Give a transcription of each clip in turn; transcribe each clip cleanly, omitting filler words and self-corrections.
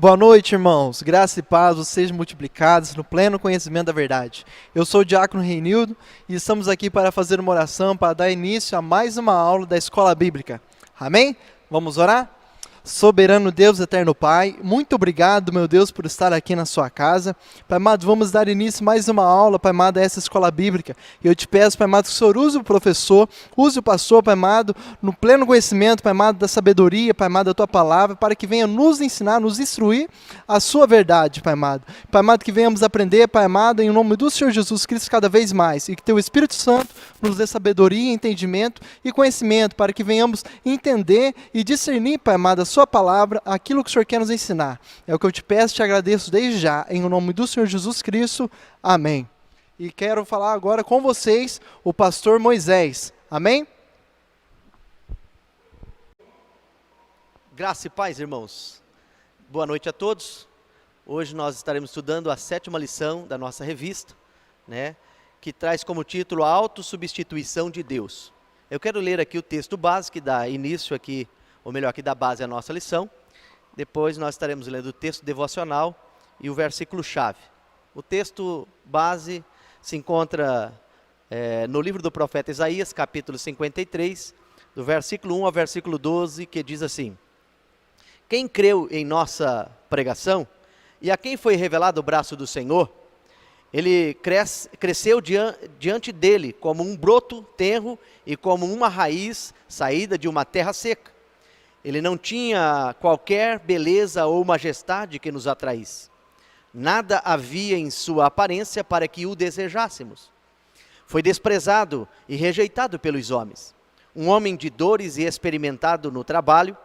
Boa noite, irmãos. Graça e paz sejam multiplicados no pleno conhecimento da verdade. Eu sou o Diácono Reinildo e estamos aqui para fazer uma oração para dar início a mais uma aula da Escola Bíblica. Amém? Vamos orar? Soberano Deus, eterno Pai, muito obrigado, meu Deus, por estar aqui na sua casa. Pai amado, vamos dar início a mais uma aula, Pai amado, a essa escola bíblica. E eu te peço, Pai amado, que o Senhor use o professor, use o pastor, Pai amado, no pleno conhecimento, Pai amado, da sabedoria, Pai amado, da tua palavra, para que venha nos ensinar, nos instruir a sua verdade, Pai amado. Pai amado, que venhamos aprender, Pai amado, em nome do Senhor Jesus Cristo cada vez mais. E que teu Espírito Santo nos dê sabedoria, entendimento e conhecimento, para que venhamos entender e discernir, Pai amado, a sua palavra, aquilo que o Senhor quer nos ensinar. É o que eu te peço e te agradeço desde já, em nome do Senhor Jesus Cristo. Amém. E quero falar agora com vocês o pastor Moisés. Amém? Graça e paz, irmãos. Boa noite a todos. Hoje nós estaremos estudando a 7ª lição da nossa revista, que traz como título a autossubstituição de Deus. Eu quero ler aqui o texto base que dá início aqui, ou melhor, que dá base à nossa lição. Depois nós estaremos lendo o texto devocional e o versículo-chave. O texto base se encontra no livro do profeta Isaías, capítulo 53, do versículo 1 ao versículo 12, que diz assim: Quem creu em nossa pregação, e a quem foi revelado o braço do Senhor, ele cresceu diante dele como um broto tenro e como uma raiz saída de uma terra seca. Ele não tinha qualquer beleza ou majestade que nos atraísse. Nada havia em sua aparência para que o desejássemos. Foi desprezado e rejeitado pelos homens. Um homem de dores e experimentado no trabalho,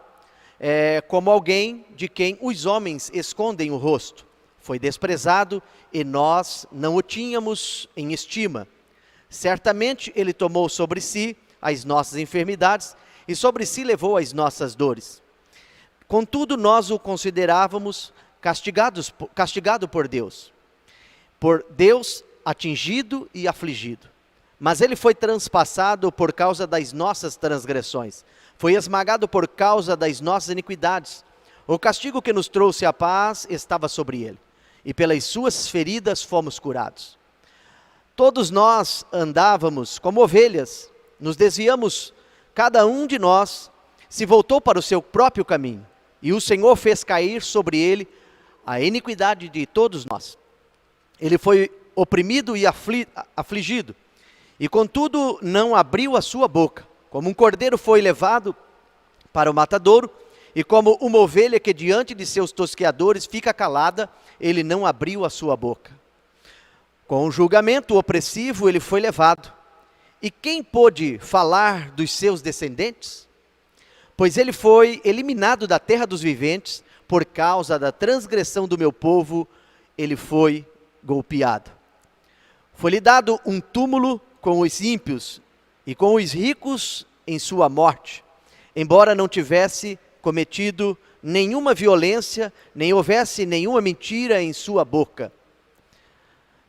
como alguém de quem os homens escondem o rosto. Foi desprezado e nós não o tínhamos em estima. Certamente ele tomou sobre si as nossas enfermidades e sobre si levou as nossas dores. Contudo, nós o considerávamos castigado por Deus atingido e afligido. Mas ele foi transpassado por causa das nossas transgressões, foi esmagado por causa das nossas iniquidades. O castigo que nos trouxe a paz estava sobre ele, e pelas suas feridas fomos curados. Todos nós andávamos como ovelhas, nos desviamos. Cada um de nós se voltou para o seu próprio caminho, e o Senhor fez cair sobre ele a iniquidade de todos nós. Ele foi oprimido e afligido, e contudo não abriu a sua boca. Como um cordeiro foi levado para o matadouro, e como uma ovelha que diante de seus tosqueadores fica calada, ele não abriu a sua boca. Com o julgamento opressivo ele foi levado. E quem pôde falar dos seus descendentes? Pois ele foi eliminado da terra dos viventes, por causa da transgressão do meu povo, ele foi golpeado. Foi-lhe dado um túmulo com os ímpios e com os ricos em sua morte, embora não tivesse cometido nenhuma violência, nem houvesse nenhuma mentira em sua boca.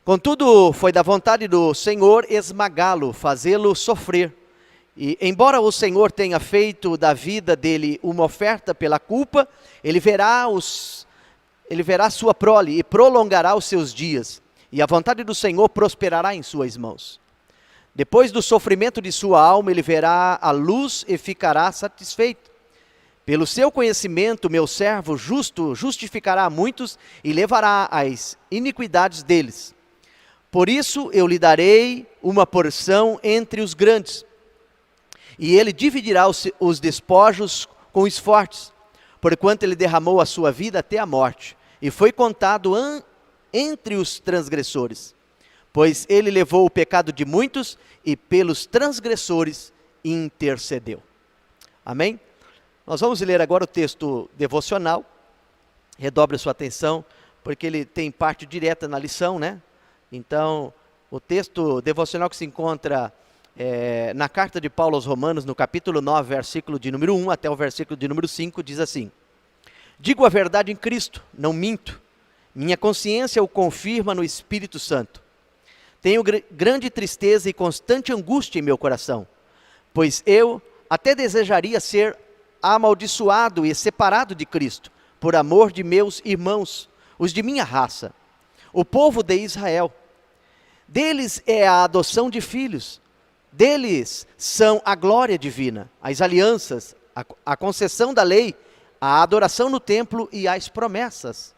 Contudo, foi da vontade do Senhor esmagá-lo, fazê-lo sofrer. E, embora o Senhor tenha feito da vida dele uma oferta pela culpa, ele verá sua prole e prolongará os seus dias. E a vontade do Senhor prosperará em suas mãos. Depois do sofrimento de sua alma, ele verá a luz e ficará satisfeito. Pelo seu conhecimento, meu servo justo justificará muitos e levará as iniquidades deles. Por isso eu lhe darei uma porção entre os grandes, e ele dividirá os despojos com os fortes, porquanto ele derramou a sua vida até a morte, e foi contado entre os transgressores. Pois ele levou o pecado de muitos, e pelos transgressores intercedeu. Amém? Nós vamos ler agora o texto devocional. Redobre a sua atenção, porque ele tem parte direta na lição, Então, o texto devocional que se encontra na carta de Paulo aos Romanos, no capítulo 9, versículo de número 1 até o versículo de número 5, diz assim: Digo a verdade em Cristo, não minto. Minha consciência o confirma no Espírito Santo. Tenho grande tristeza e constante angústia em meu coração, pois eu até desejaria ser amaldiçoado e separado de Cristo, por amor de meus irmãos, os de minha raça, o povo de Israel. Deles é a adoção de filhos, deles são a glória divina, as alianças, a concessão da lei, a adoração no templo e as promessas.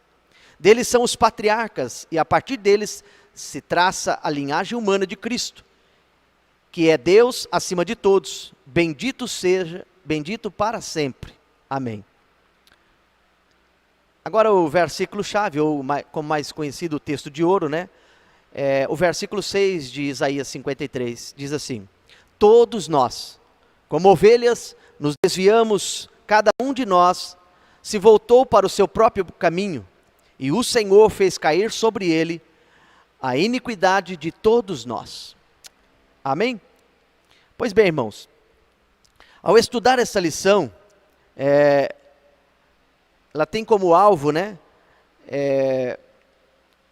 Deles são os patriarcas, e a partir deles se traça a linhagem humana de Cristo, que é Deus acima de todos, bendito seja, bendito para sempre. Amém. Agora o versículo-chave, ou como mais conhecido, o texto de ouro, né? O versículo 6 de Isaías 53, diz assim: todos nós, como ovelhas, nos desviamos, cada um de nós se voltou para o seu próprio caminho, e o Senhor fez cair sobre ele a iniquidade de todos nós. Amém? Pois bem, irmãos, ao estudar essa lição, ela tem como alvo, né,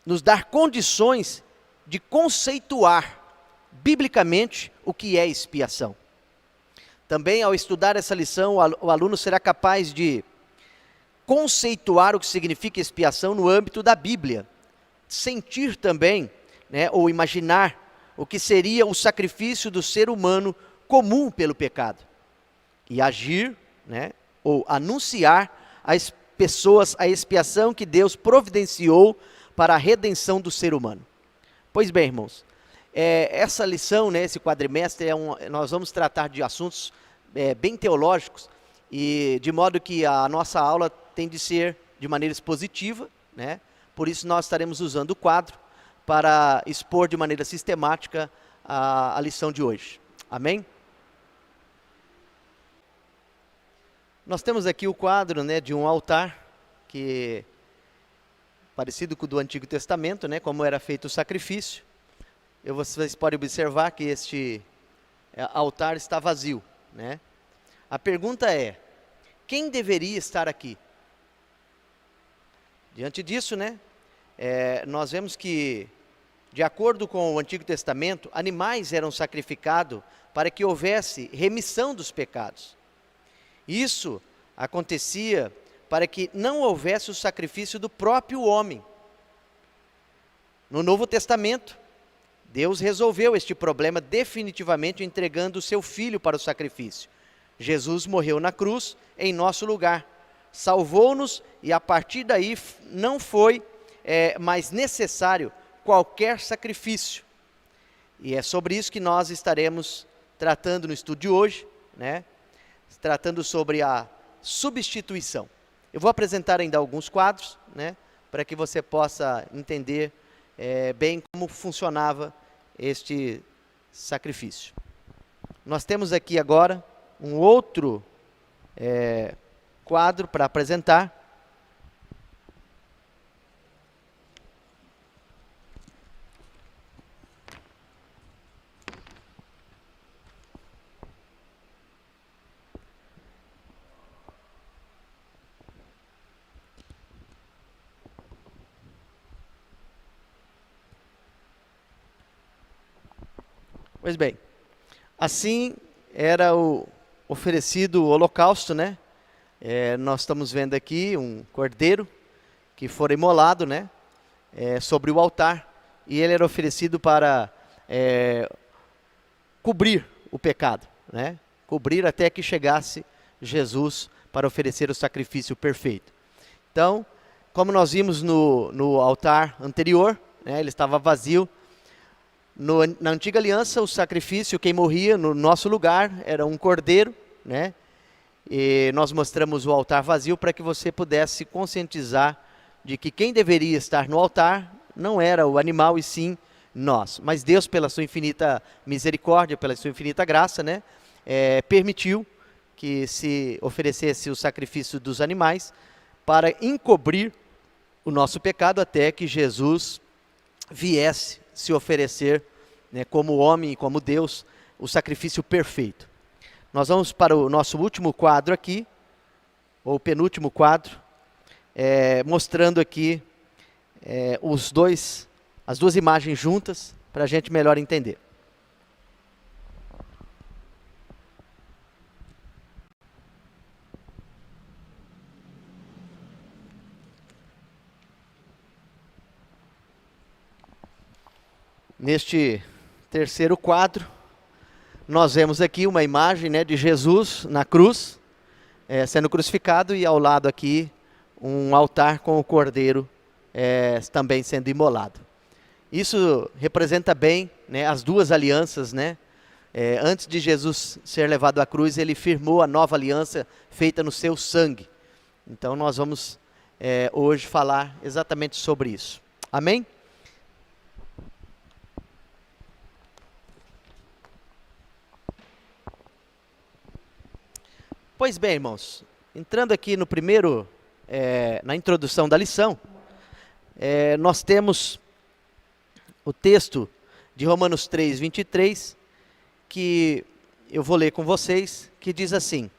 nos dar condições de conceituar biblicamente o que é expiação. Também, ao estudar essa lição, o aluno será capaz de conceituar o que significa expiação no âmbito da Bíblia, sentir também, né, ou imaginar o que seria o sacrifício do ser humano comum pelo pecado, e agir, né, ou anunciar às pessoas a expiação que Deus providenciou para a redenção do ser humano. Pois bem, irmãos, essa lição, né, esse quadrimestre, nós vamos tratar de assuntos bem teológicos, e de modo que a nossa aula tem de ser de maneira expositiva, né? Por isso nós estaremos usando o quadro para expor de maneira sistemática a lição de hoje. Amém? Nós temos aqui o quadro, né, de um altar, que parecido com o do Antigo Testamento, né, como era feito o sacrifício. Vocês podem observar que este altar está vazio, né? A pergunta é: quem deveria estar aqui? Diante disso, né, nós vemos que, de acordo com o Antigo Testamento, animais eram sacrificados para que houvesse remissão dos pecados. Isso acontecia para que não houvesse o sacrifício do próprio homem. No Novo Testamento, Deus resolveu este problema definitivamente entregando o seu Filho para o sacrifício. Jesus morreu na cruz em nosso lugar, salvou-nos, e a partir daí não foi mais necessário qualquer sacrifício. E é sobre isso que nós estaremos tratando no estudo de hoje, né? Tratando sobre a substituição. Eu vou apresentar ainda alguns quadros, né, para que você possa entender bem como funcionava este sacrifício. Nós temos aqui agora um outro quadro para apresentar. Pois bem, assim era oferecido o holocausto, né? Nós estamos vendo aqui um cordeiro que foi imolado, né, sobre o altar, e ele era oferecido para cobrir o pecado, né? Cobrir até que chegasse Jesus para oferecer o sacrifício perfeito. Então, como nós vimos no altar anterior, né, ele estava vazio. Na antiga aliança, o sacrifício, quem morria no nosso lugar era um cordeiro, né? E nós mostramos o altar vazio para que você pudesse conscientizar de que quem deveria estar no altar não era o animal, e sim nós. Mas Deus, pela sua infinita misericórdia, pela sua infinita graça, né, permitiu que se oferecesse o sacrifício dos animais para encobrir o nosso pecado até que Jesus viesse se oferecer, né, como homem e como Deus, o sacrifício perfeito. Nós vamos para o nosso último quadro aqui, ou penúltimo quadro, mostrando aqui as duas imagens juntas, para a gente melhor entender. Neste terceiro quadro, nós vemos aqui uma imagem, né, de Jesus na cruz, sendo crucificado, e ao lado aqui um altar com o cordeiro também sendo imolado. Isso representa bem, né, as duas alianças, né? Antes de Jesus ser levado à cruz, ele firmou a nova aliança feita no seu sangue. Então nós vamos hoje falar exatamente sobre isso. Amém? Pois bem, irmãos, entrando aqui no primeiro, na introdução da lição, nós temos o texto de Romanos 3, 23, que eu vou ler com vocês, que diz assim: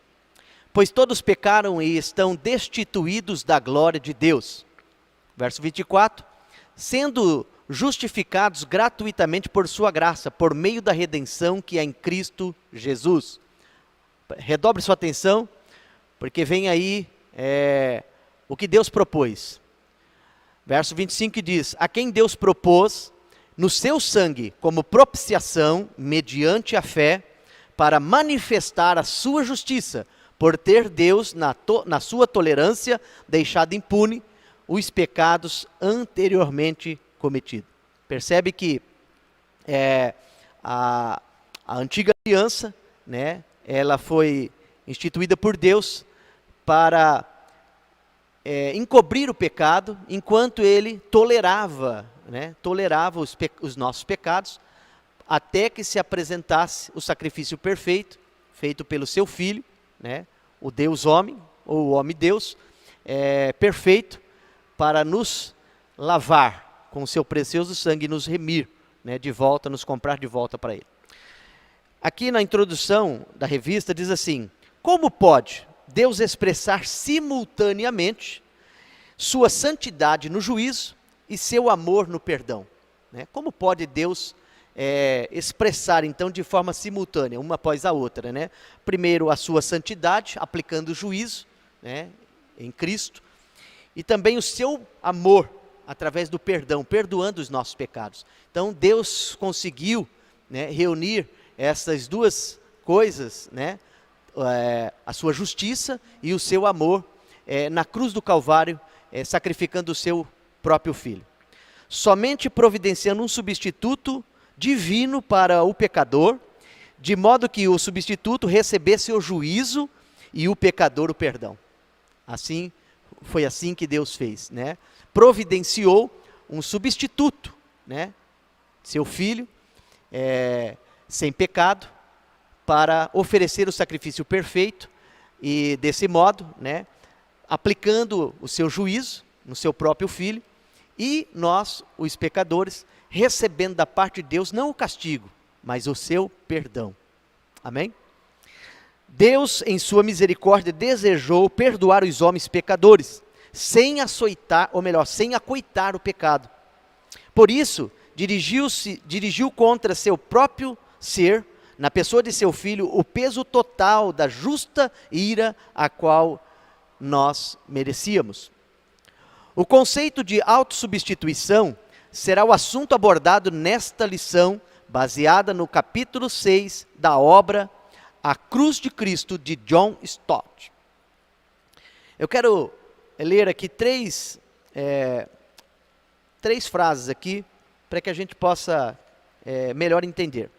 pois todos pecaram e estão destituídos da glória de Deus. Verso 24, sendo justificados gratuitamente por sua graça, por meio da redenção que é em Cristo Jesus. Redobre sua atenção, porque vem aí o que Deus propôs. Verso 25 diz: a quem Deus propôs no seu sangue como propiciação, mediante a fé, para manifestar a sua justiça, por ter Deus, na sua tolerância, deixado impune os pecados anteriormente cometidos. Percebe que a antiga aliança, né, ela foi instituída por Deus para encobrir o pecado, enquanto ele tolerava os nossos pecados, até que se apresentasse o sacrifício perfeito, feito pelo seu Filho, né, o Deus homem, ou o homem Deus, perfeito, para nos lavar com o seu precioso sangue e nos remir, né, de volta, nos comprar de volta para ele. Aqui na introdução da revista diz assim: como pode Deus expressar simultaneamente sua santidade no juízo e seu amor no perdão? Né? Como pode Deus expressar então de forma simultânea, uma após a outra, né? Primeiro a sua santidade, aplicando o juízo, né, em Cristo, e também o seu amor através do perdão, perdoando os nossos pecados. Então Deus conseguiu, né, reunir essas duas coisas, né, a sua justiça e o seu amor na cruz do Calvário, sacrificando o seu próprio Filho. Somente providenciando um substituto divino para o pecador, de modo que o substituto recebesse o juízo e o pecador o perdão. Assim, foi assim que Deus fez, né? Providenciou um substituto, né, seu Filho, sem pecado, para oferecer o sacrifício perfeito, e desse modo, né, aplicando o seu juízo no seu próprio Filho, e nós, os pecadores, recebendo da parte de Deus não o castigo, mas o seu perdão. Amém? Deus, em sua misericórdia, desejou perdoar os homens pecadores, sem acoitar o pecado. Por isso, dirigiu contra seu próprio ser, na pessoa de seu Filho, o peso total da justa ira a qual nós merecíamos. O conceito de autossubstituição será o assunto abordado nesta lição, baseada no capítulo 6 da obra A Cruz de Cristo, de John Stott. Eu quero ler aqui três frases aqui, para que a gente possa melhor entender.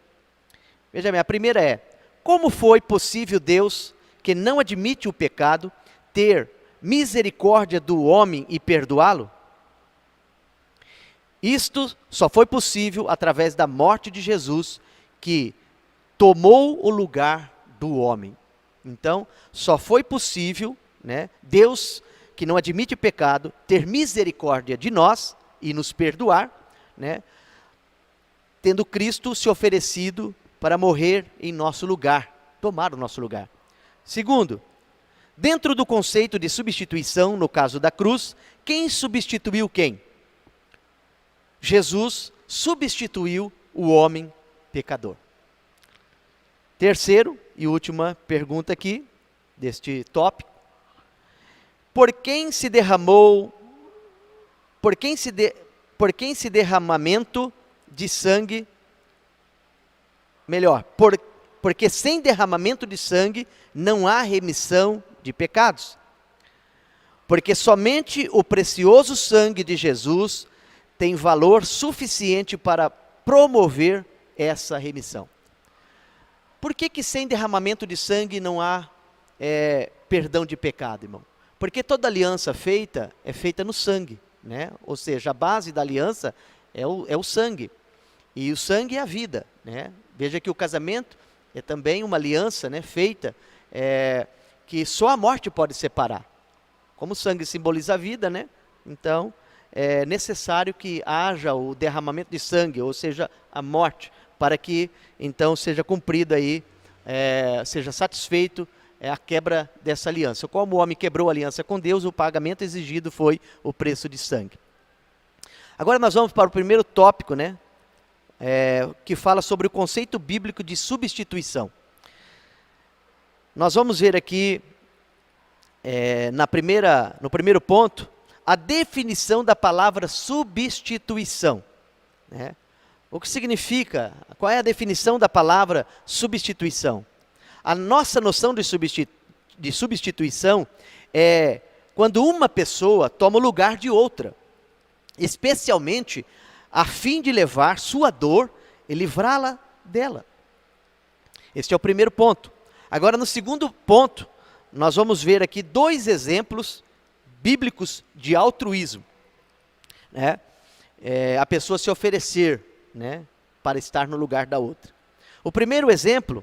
Veja bem, a primeira é: como foi possível Deus, que não admite o pecado, ter misericórdia do homem e perdoá-lo? Isto só foi possível através da morte de Jesus, que tomou o lugar do homem. Então, só foi possível, né, Deus, que não admite pecado, ter misericórdia de nós e nos perdoar, né, tendo Cristo se oferecido para morrer em nosso lugar, tomar o nosso lugar. Segundo, dentro do conceito de substituição, no caso da cruz, quem substituiu quem? Jesus substituiu o homem pecador. Terceiro e última pergunta aqui, deste tópico: por quem se derramamento de sangue, porque sem derramamento de sangue não há remissão de pecados. Porque somente o precioso sangue de Jesus tem valor suficiente para promover essa remissão. Por que sem derramamento de sangue não há perdão de pecado, irmão? Porque toda aliança feita é feita no sangue, né? Ou seja, a base da aliança é o sangue. E o sangue é a vida, né? Veja que o casamento é também uma aliança, né, feita, que só a morte pode separar. Como o sangue simboliza a vida, né? Então, é necessário que haja o derramamento de sangue, ou seja, a morte, para que então seja cumprida aí, seja satisfeito a quebra dessa aliança. Como o homem quebrou a aliança com Deus, o pagamento exigido foi o preço de sangue. Agora nós vamos para o primeiro tópico, né? Que fala sobre o conceito bíblico de substituição. Nós vamos ver aqui, no primeiro ponto, a definição da palavra substituição, né? O que significa, qual é a definição da palavra substituição? A nossa noção de substituição é quando uma pessoa toma o lugar de outra, especialmente a fim de levar sua dor e livrá-la dela. Este é o primeiro ponto. Agora, no segundo ponto, nós vamos ver aqui 2 exemplos bíblicos de altruísmo, né? A pessoa se oferecer, né, para estar no lugar da outra. O primeiro exemplo,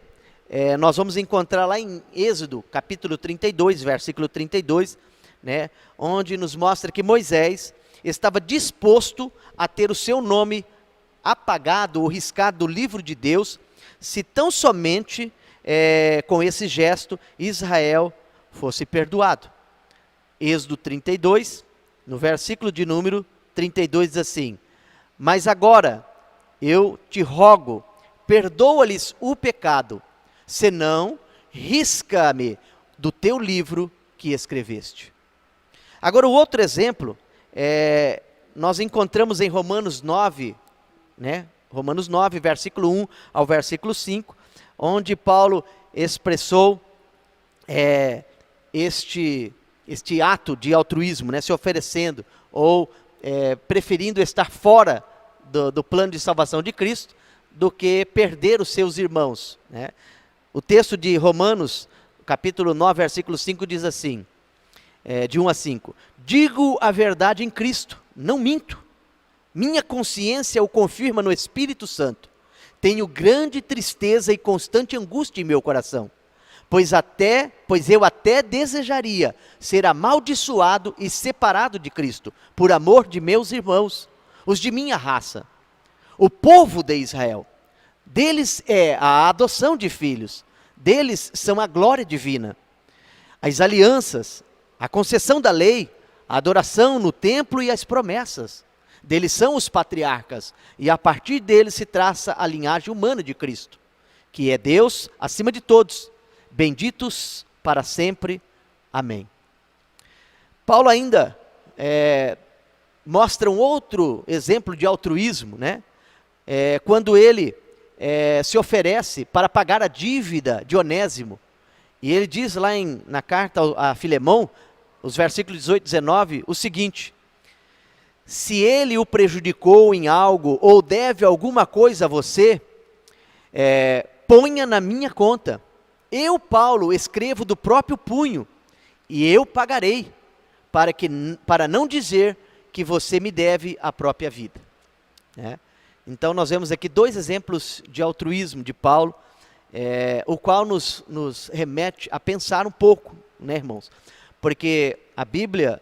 nós vamos encontrar lá em Êxodo, capítulo 32, versículo 32, né, onde nos mostra que Moisés estava disposto a ter o seu nome apagado ou riscado do livro de Deus, se tão somente com esse gesto Israel fosse perdoado. Êxodo 32, no versículo de número 32 diz assim: mas agora eu te rogo, perdoa-lhes o pecado, senão risca-me do teu livro que escreveste. Agora o outro exemplo, nós encontramos em Romanos 9, né? Romanos 9, versículo 1 ao versículo 5, onde Paulo expressou este ato de altruísmo, né? Se oferecendo ou preferindo estar fora do plano de salvação de Cristo do que perder os seus irmãos, né? O texto de Romanos, capítulo 9, versículo 5 diz assim, de 1 a 5, digo a verdade em Cristo, não minto, minha consciência o confirma no Espírito Santo, tenho grande tristeza e constante angústia em meu coração, pois eu até desejaria ser amaldiçoado e separado de Cristo, por amor de meus irmãos, os de minha raça, o povo de Israel. Deles é a adoção de filhos, deles são a glória divina, as alianças, a concessão da lei, a adoração no templo e as promessas. Deles são os patriarcas, e a partir deles se traça a linhagem humana de Cristo, que é Deus acima de todos, benditos para sempre. Amém. Paulo ainda mostra um outro exemplo de altruísmo, né? Quando ele se oferece para pagar a dívida de Onésimo. E ele diz lá na carta a Filemão, os versículos 18 e 19, o seguinte: se ele o prejudicou em algo ou deve alguma coisa a você, ponha na minha conta. Eu, Paulo, escrevo do próprio punho, e eu pagarei, para não dizer que você me deve a própria vida, né? Então nós vemos aqui 2 exemplos de altruísmo de Paulo, o qual nos remete a pensar um pouco, né, irmãos? Porque a Bíblia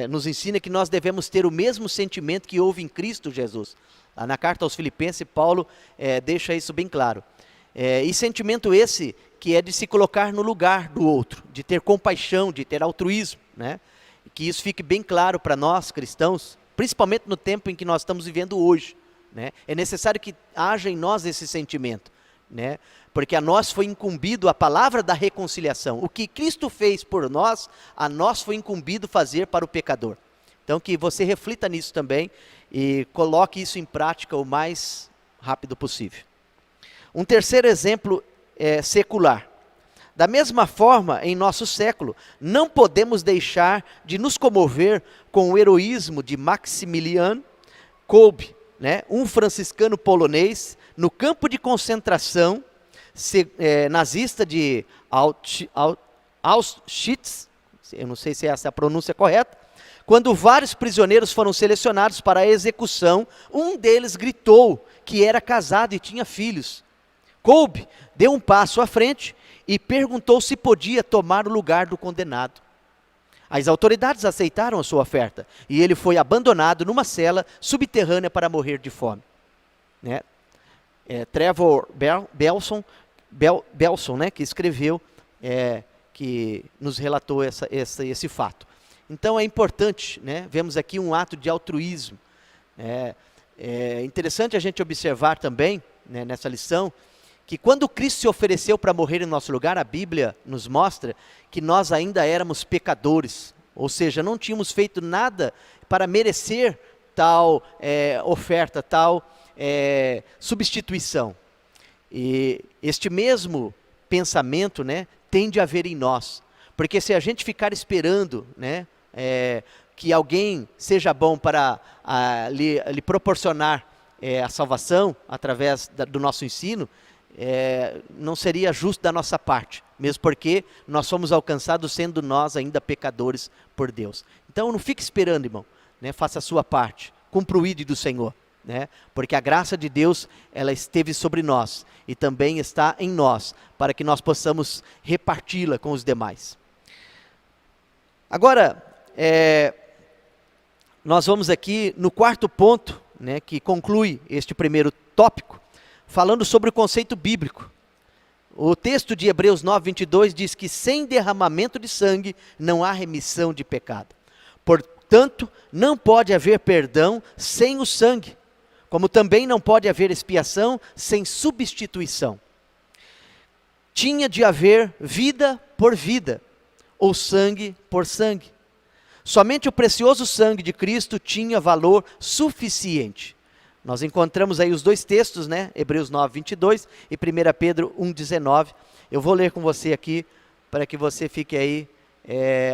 nos ensina que nós devemos ter o mesmo sentimento que houve em Cristo Jesus. Lá na carta aos Filipenses, Paulo deixa isso bem claro. E sentimento esse que é de se colocar no lugar do outro, de ter compaixão, de ter altruísmo, né? Que isso fique bem claro para nós cristãos, principalmente no tempo em que nós estamos vivendo hoje, né? É necessário que haja em nós esse sentimento, né? Porque a nós foi incumbido a palavra da reconciliação. O que Cristo fez por nós, a nós foi incumbido fazer para o pecador. Então que você reflita nisso também e coloque isso em prática o mais rápido possível. Um terceiro exemplo é secular. Da mesma forma, em nosso século, não podemos deixar de nos comover com o heroísmo de Maximilian Kolbe, né, um franciscano polonês, no campo de concentração nazista de Auschwitz, eu não sei se essa é a pronúncia correta, quando vários prisioneiros foram selecionados para a execução, um deles gritou que era casado e tinha filhos. Kolbe deu um passo à frente e perguntou se podia tomar o lugar do condenado. As autoridades aceitaram a sua oferta e ele foi abandonado numa cela subterrânea para morrer de fome. Né? Trevor Belson, né, que escreveu, que nos relatou esse fato. Então é importante, né, vemos aqui um ato de altruísmo. É interessante a gente observar também, né, nessa lição, que quando Cristo se ofereceu para morrer em nosso lugar, a Bíblia nos mostra que nós ainda éramos pecadores, ou seja, não tínhamos feito nada para merecer tal oferta, tal substituição. E este mesmo pensamento, né, tem de haver em nós, porque se a gente ficar esperando, né, que alguém seja bom para lhe proporcionar a salvação através do nosso ensino, não seria justo da nossa parte, mesmo porque nós fomos alcançados sendo nós ainda pecadores por Deus. Então não fique esperando, irmão, né? Faça a sua parte, cumpra o ídolo do Senhor, né? Porque a graça de Deus, ela esteve sobre nós e também está em nós, para que nós possamos reparti-la com os demais. Agora, nós vamos aqui no quarto ponto, né, que conclui este primeiro tópico, falando sobre o conceito bíblico. O texto de Hebreus 9:22 diz que sem derramamento de sangue não há remissão de pecado. Portanto, não pode haver perdão sem o sangue, como também não pode haver expiação sem substituição. Tinha de haver vida por vida, ou sangue por sangue. Somente o precioso sangue de Cristo tinha valor suficiente. Nós encontramos aí os dois textos, né? Hebreus 9:22 e 1 Pedro 1:19. Eu vou ler com você aqui, para que você fique aí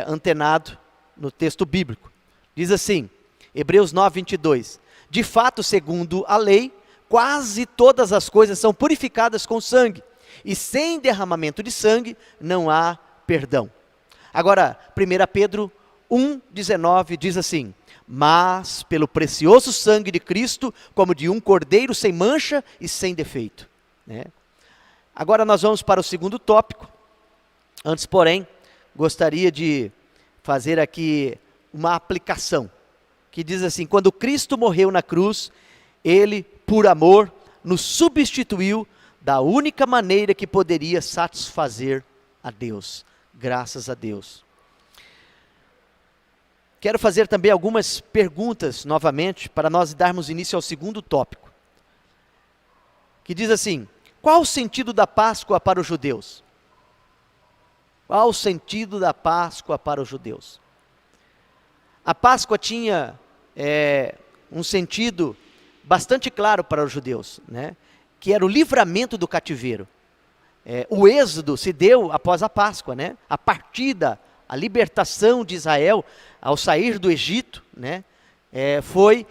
antenado no texto bíblico. Diz assim, Hebreus 9:22. De fato, segundo a lei, quase todas as coisas são purificadas com sangue, e sem derramamento de sangue não há perdão. Agora, 1 Pedro 1:19 diz assim, mas pelo precioso sangue de Cristo, como de um cordeiro sem mancha e sem defeito. Né? Agora nós vamos para o segundo tópico. Antes, porém, gostaria de fazer aqui uma aplicação, que diz assim, quando Cristo morreu na cruz, Ele, por amor, nos substituiu da única maneira que poderia satisfazer a Deus. Graças a Deus. Quero fazer também algumas perguntas, novamente, para nós darmos início ao segundo tópico. Que diz assim, qual o sentido da Páscoa para os judeus? Qual o sentido da Páscoa para os judeus? A Páscoa tinha um sentido bastante claro para os judeus, né? Que era o livramento do cativeiro. O êxodo se deu após a Páscoa, né? A partida, a libertação de Israel ao sair do Egito, né, foi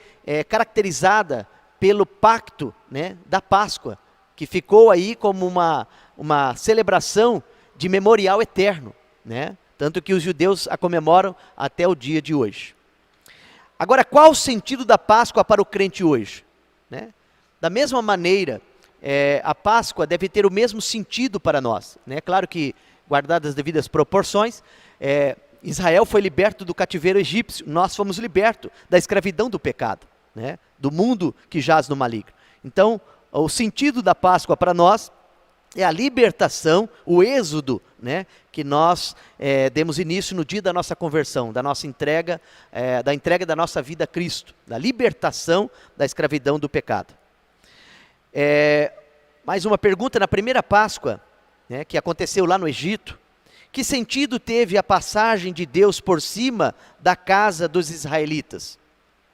caracterizada pelo pacto, né, da Páscoa, que ficou aí como uma celebração de memorial eterno, né, tanto que os judeus a comemoram até o dia de hoje. Agora, qual o sentido da Páscoa para o crente hoje? Né? Da mesma maneira, a Páscoa deve ter o mesmo sentido para nós, né? Claro que, guardadas as devidas proporções, Israel foi liberto do cativeiro egípcio, nós fomos libertos da escravidão do pecado, né? Do mundo que jaz no maligno. Então, o sentido da Páscoa para nós é a libertação, o êxodo, né? Que nós demos início no dia da nossa conversão, da nossa entrega, da entrega da nossa vida a Cristo, da libertação da escravidão do pecado. Mais uma pergunta, na primeira Páscoa, né, que aconteceu lá no Egito, Que sentido teve a passagem de Deus por cima da casa dos israelitas?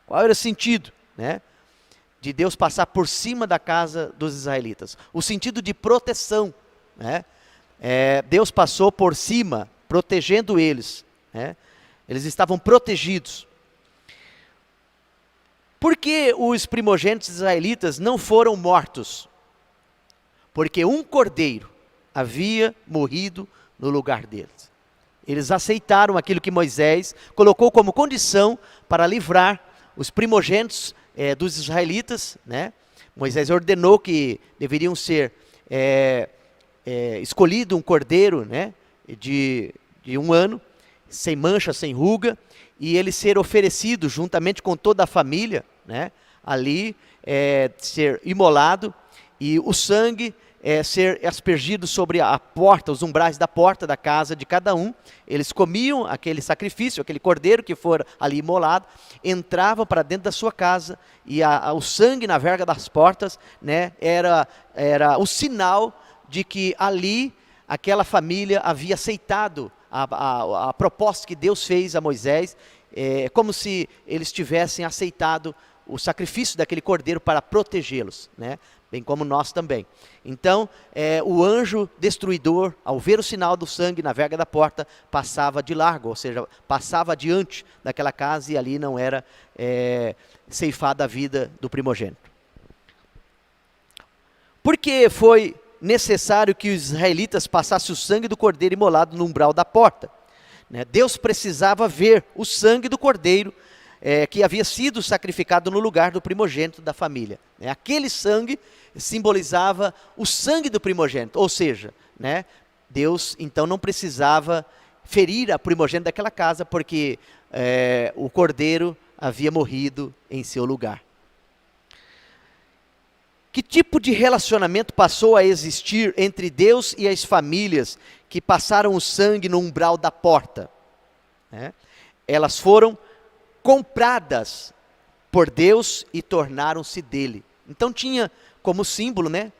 Qual era o sentido, né, de Deus passar por cima da casa dos israelitas? O sentido de proteção, né? Deus passou por cima, protegendo eles, né? Eles estavam protegidos. Por que os primogênitos israelitas não foram mortos? Porque um cordeiro havia morrido no lugar deles. Eles aceitaram aquilo que Moisés colocou como condição para livrar os primogênitos dos israelitas, né? Moisés ordenou que deveriam ser escolhido um cordeiro, né, de 1 ano, sem mancha, sem ruga, e ele ser oferecido juntamente com toda a família, né, ali, ser imolado, e o sangue ser aspergido sobre a porta, os umbrais da porta da casa de cada um. Eles comiam aquele sacrifício, aquele cordeiro que for ali imolado, entravam para dentro da sua casa, e o sangue na verga das portas, né, era o sinal de que ali aquela família havia aceitado a proposta que Deus fez a Moisés, como se eles tivessem aceitado o sacrifício daquele cordeiro para protegê-los, né? Bem como nós também. Então, o anjo destruidor, ao ver o sinal do sangue na verga da porta, passava de largo, ou seja, passava adiante daquela casa, e ali não era ceifada a vida do primogênito. Por que foi necessário que os israelitas passassem o sangue do cordeiro imolado no umbral da porta? Deus precisava ver o sangue do cordeiro que havia sido sacrificado no lugar do primogênito da família. Aquele sangue simbolizava o sangue do primogênito, ou seja, né, Deus então não precisava ferir a primogênito daquela casa, porque o cordeiro havia morrido em seu lugar. Que tipo de relacionamento passou a existir entre Deus e as famílias que passaram o sangue no umbral da porta? Elas foram compradas por Deus e tornaram-se dele. Então tinha como símbolo, né,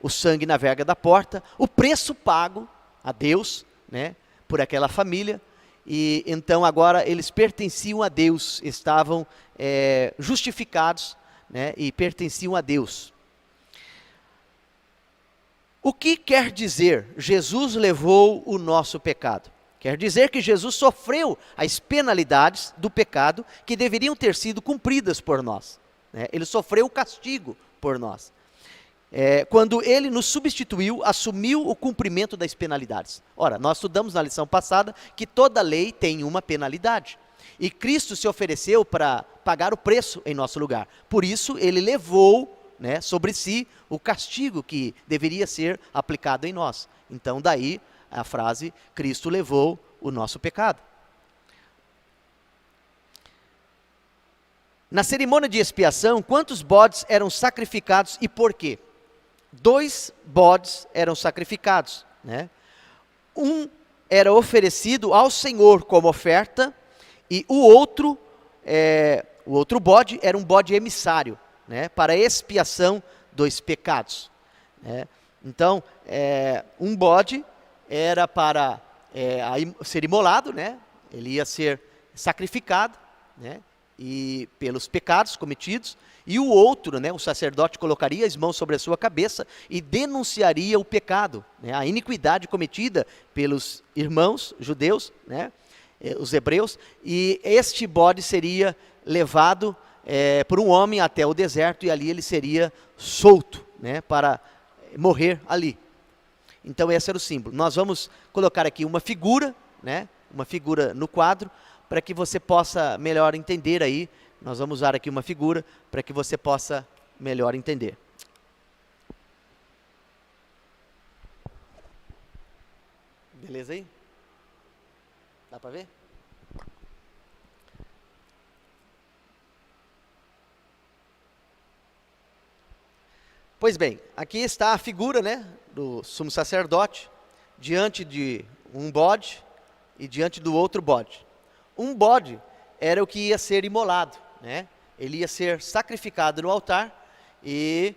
o sangue na verga da porta, o preço pago a Deus, né, por aquela família, e então agora eles pertenciam a Deus, estavam justificados, né, e pertenciam a Deus. O que quer dizer Jesus levou o nosso pecado? Quer dizer que Jesus sofreu as penalidades do pecado que deveriam ter sido cumpridas por nós, né? Ele sofreu o castigo por nós. Quando ele nos substituiu, assumiu o cumprimento das penalidades. Ora, nós estudamos na lição passada que toda lei tem uma penalidade. E Cristo se ofereceu para pagar o preço em nosso lugar. Por isso, ele levou, né, sobre si o castigo que deveria ser aplicado em nós. Então, daí a frase, Cristo levou o nosso pecado. Na cerimônia de expiação, quantos bodes eram sacrificados e por quê? 2 bodes eram sacrificados, né? Um era oferecido ao Senhor como oferta, e o outro bode era um bode emissário, né, para expiação dos pecados, né? Então, um bode era para ser imolado, né? Ele ia ser sacrificado, né, e pelos pecados cometidos, e o outro, né, o sacerdote colocaria as mãos sobre a sua cabeça e denunciaria o pecado, né, a iniquidade cometida pelos irmãos judeus, né, os hebreus, e este bode seria levado por um homem até o deserto, e ali ele seria solto, né, para morrer ali. Então esse era o símbolo. Nós vamos colocar aqui uma figura, né, uma figura no quadro, para que você possa melhor entender aí. Nós vamos usar aqui uma figura para que você possa melhor entender. Beleza aí? Dá para ver? Pois bem, aqui está a figura, né, do sumo sacerdote, diante de um bode e diante do outro bode. Um bode era o que ia ser imolado, né? Ele ia ser sacrificado no altar, e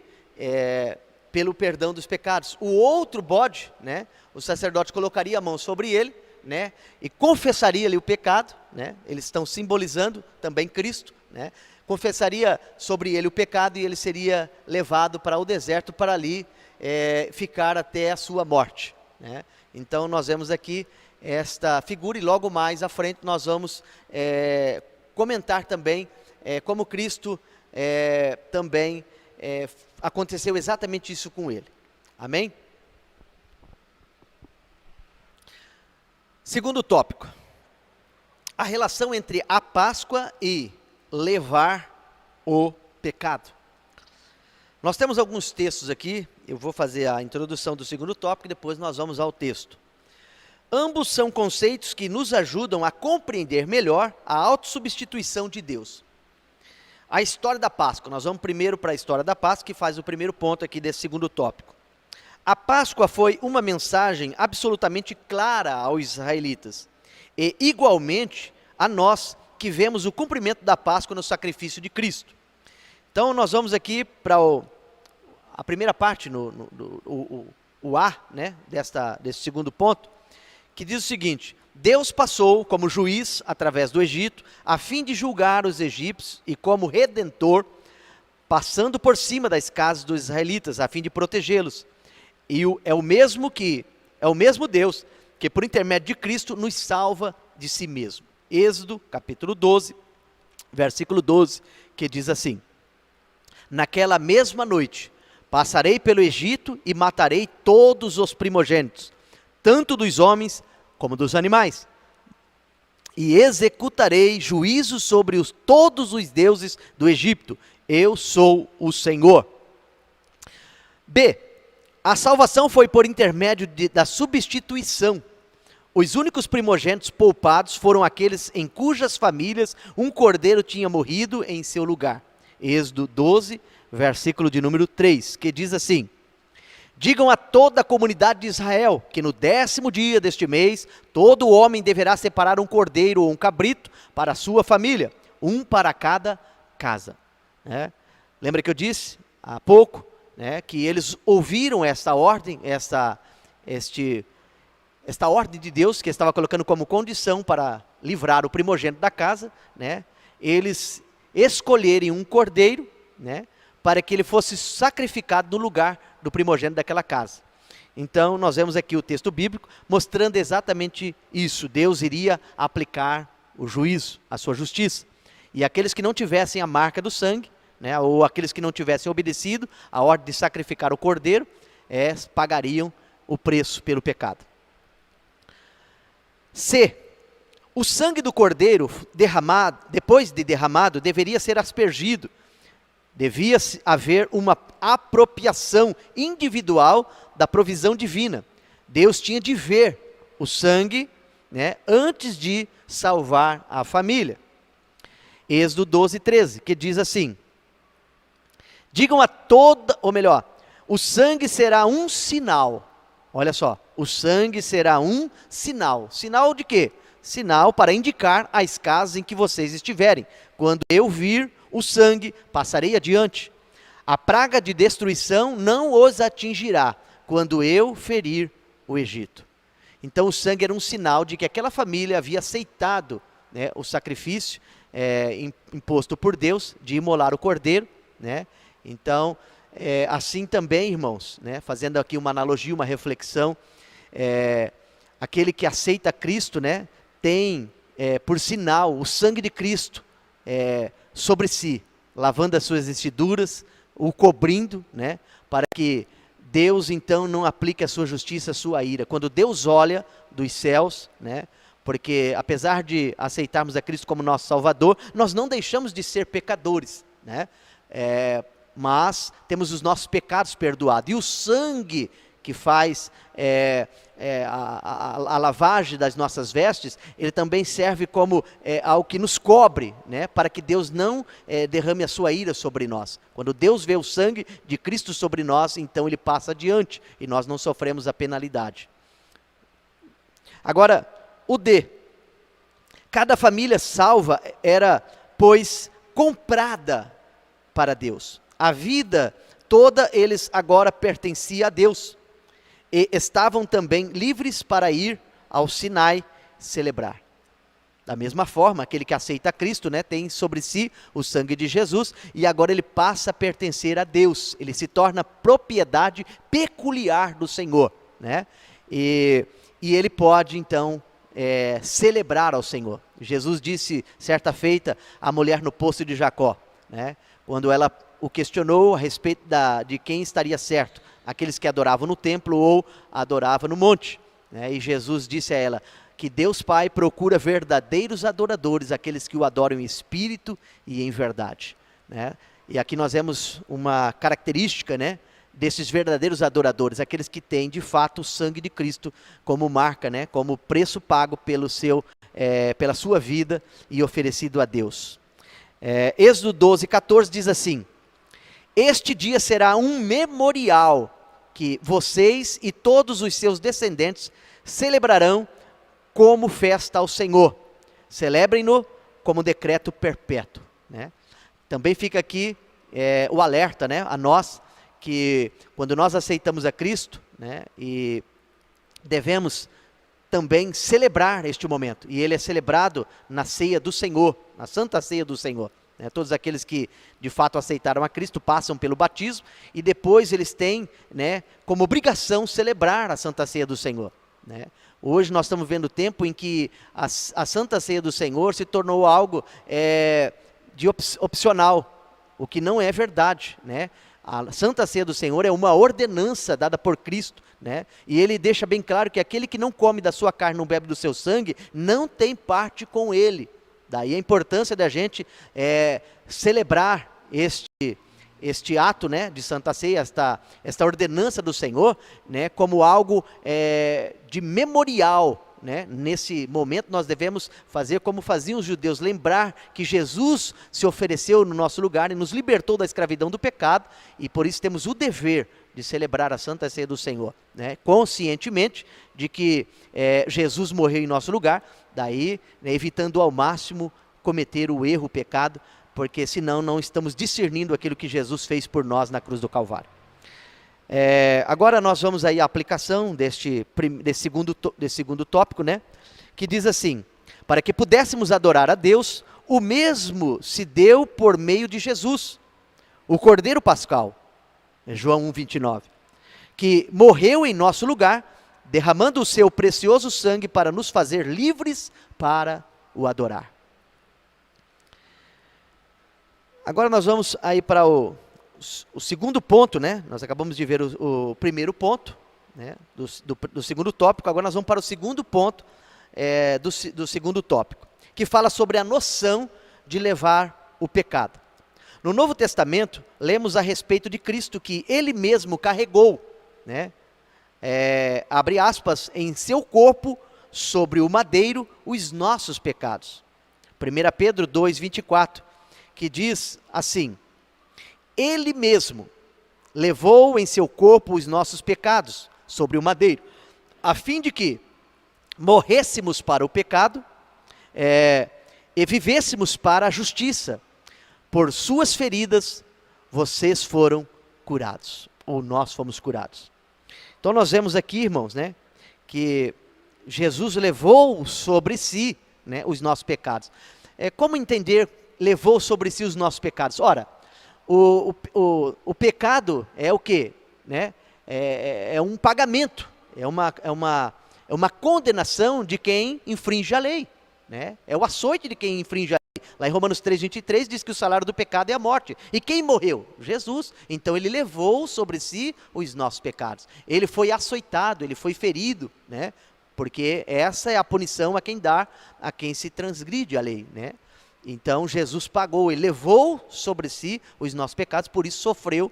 pelo perdão dos pecados. O outro bode, né, o sacerdote colocaria a mão sobre ele, né, e confessaria ali o pecado, né, eles estão simbolizando também Cristo, né, confessaria sobre ele o pecado e ele seria levado para o deserto para ali ficar até a sua morte, né. Então nós vemos aqui esta figura e logo mais à frente nós vamos comentar também como Cristo também aconteceu exatamente isso com ele. Amém? Segundo tópico, a relação entre a Páscoa e levar o pecado. Nós temos alguns textos aqui, eu vou fazer a introdução do segundo tópico e depois nós vamos ao texto. Ambos são conceitos que nos ajudam a compreender melhor a autossubstituição de Deus. A história da Páscoa, nós vamos primeiro para a história da Páscoa, que faz o primeiro ponto aqui desse segundo tópico. A Páscoa foi uma mensagem absolutamente clara aos israelitas, e igualmente a nós que vemos o cumprimento da Páscoa no sacrifício de Cristo. Então nós vamos aqui para a primeira parte, o A, né, desse segundo ponto, que diz o seguinte: Deus passou como juiz através do Egito, a fim de julgar os egípcios, e como redentor, passando por cima das casas dos israelitas, a fim de protegê-los. E é o mesmo Deus, que por intermédio de Cristo nos salva de si mesmo. Êxodo, capítulo 12, versículo 12, que diz assim: naquela mesma noite, passarei pelo Egito e matarei todos os primogênitos, tanto dos homens como dos animais, e executarei juízo sobre todos os deuses do Egito. Eu sou o Senhor. B. A salvação foi por intermédio da substituição. Os únicos primogênitos poupados foram aqueles em cujas famílias um cordeiro tinha morrido em seu lugar. Êxodo 12, versículo de número 3, que diz assim: digam a toda a comunidade de Israel que no 10º dia deste mês, todo homem deverá separar um cordeiro ou um cabrito para a sua família, um para cada casa. Lembra que eu disse há pouco, que eles ouviram esta ordem, esta ordem de Deus, que estava colocando como condição para livrar o primogênito da casa, eles escolherem um cordeiro, para que ele fosse sacrificado no lugar do primogênito daquela casa. Então nós vemos aqui o texto bíblico mostrando exatamente isso. Deus iria aplicar o juízo, a sua justiça, e aqueles que não tivessem a marca do sangue, ou aqueles que não tivessem obedecido a ordem de sacrificar o cordeiro, pagariam o preço pelo pecado. C. O sangue do cordeiro derramado, depois de derramado, deveria ser aspergido. Devia haver uma apropriação individual da provisão divina. Deus tinha de ver o sangue, antes de salvar a família. Êxodo 12, 13, que diz assim: digam a toda, ou melhor, o sangue será um sinal. Olha só, o sangue será um sinal. Sinal de quê? Sinal para indicar as casas em que vocês estiverem. Quando eu vir o sangue, passarei adiante. A praga de destruição não os atingirá quando eu ferir o Egito. Então o sangue era um sinal de que aquela família havia aceitado o sacrifício imposto por Deus de imolar o cordeiro. Então, assim também, irmãos, fazendo aqui uma analogia, uma reflexão, aquele que aceita Cristo, tem por sinal o sangue de Cristo sobre si, lavando as suas vestiduras, o cobrindo, para que Deus então não aplique a sua justiça, a sua ira. Quando Deus olha dos céus, porque apesar de aceitarmos a Cristo como nosso Salvador, nós não deixamos de ser pecadores, mas temos os nossos pecados perdoados, e o sangue que faz a lavagem das nossas vestes, ele também serve como algo que nos cobre, para que Deus não derrame a sua ira sobre nós. Quando Deus vê o sangue de Cristo sobre nós, então ele passa adiante, e nós não sofremos a penalidade. Agora, o D. Cada família salva era, pois, comprada para Deus. A vida toda eles agora pertencia a Deus, e estavam também livres para ir ao Sinai celebrar. Da mesma forma, aquele que aceita Cristo, né, tem sobre si o sangue de Jesus, e agora ele passa a pertencer a Deus, ele se torna propriedade peculiar do Senhor, né, e ele pode então celebrar ao Senhor. Jesus disse certa feita à mulher no poço de Jacó, né, quando ela o questionou a respeito de quem estaria certo, aqueles que adoravam no templo ou adoravam no monte, né, e Jesus disse a ela que Deus Pai procura verdadeiros adoradores, aqueles que o adoram em espírito e em verdade, né? E aqui nós vemos uma característica, né, desses verdadeiros adoradores, aqueles que têm de fato o sangue de Cristo como marca, né, como preço pago pela sua vida e oferecido a Deus. Êxodo 12:14 diz assim: este dia será um memorial que vocês e todos os seus descendentes celebrarão como festa ao Senhor, celebrem-no como decreto perpétuo, né? Também fica aqui o alerta, né, a nós, que quando nós aceitamos a Cristo, né, e devemos também celebrar este momento, e ele é celebrado na ceia do Senhor, na Santa Ceia do Senhor, né? Todos aqueles que de fato aceitaram a Cristo passam pelo batismo, e depois eles têm, né, como obrigação celebrar a Santa Ceia do Senhor, né? Hoje nós estamos vendo o tempo em que a Santa Ceia do Senhor se tornou algo opcional, o que não é verdade, né? A Santa Ceia do Senhor é uma ordenança dada por Cristo, né? E ele deixa bem claro que aquele que não come da sua carne, não bebe do seu sangue, não tem parte com ele. Daí a importância da gente celebrar este ato, né, de Santa Ceia, esta ordenança do Senhor, né, como algo de memorial, né? Nesse momento nós devemos fazer como faziam os judeus, lembrar que Jesus se ofereceu no nosso lugar e nos libertou da escravidão do pecado, e por isso temos o dever de celebrar a Santa Ceia do Senhor, né, conscientemente de que Jesus morreu em nosso lugar, daí, né, evitando ao máximo cometer o erro, o pecado, porque senão não estamos discernindo aquilo que Jesus fez por nós na cruz do Calvário. Agora nós vamos aí à aplicação desse segundo tópico, né, que diz assim: para que pudéssemos adorar a Deus, o mesmo se deu por meio de Jesus, o Cordeiro Pascal, João 1:29, que morreu em nosso lugar, derramando o seu precioso sangue para nos fazer livres para o adorar. Agora nós vamos aí para o segundo ponto, né? Nós acabamos de ver o primeiro ponto, né, do segundo tópico. Agora nós vamos para o segundo ponto do segundo tópico, que fala sobre a noção de levar o pecado. No Novo Testamento, lemos a respeito de Cristo, que ele mesmo carregou, né, abre aspas, em seu corpo, sobre o madeiro, os nossos pecados. 1 Pedro 2:24, que diz assim: ele mesmo levou em seu corpo os nossos pecados sobre o madeiro, a fim de que morrêssemos para o pecado e vivêssemos para a justiça. Por suas feridas vocês foram curados, ou nós fomos curados. Então nós vemos aqui, irmãos, né, que Jesus levou sobre si, né, os nossos pecados. Como entender levou sobre si os nossos pecados? Ora, o pecado é o quê? Né? É um pagamento, é uma condenação de quem infringe a lei, né? É o açoite de quem infringe a lei. Lá em Romanos 3:23 diz que o salário do pecado é a morte. E quem morreu? Jesus. Então ele levou sobre si os nossos pecados. Ele foi açoitado, ele foi ferido, né? Porque essa é a punição a quem se transgride a lei, né? Então Jesus pagou, ele levou sobre si os nossos pecados, por isso sofreu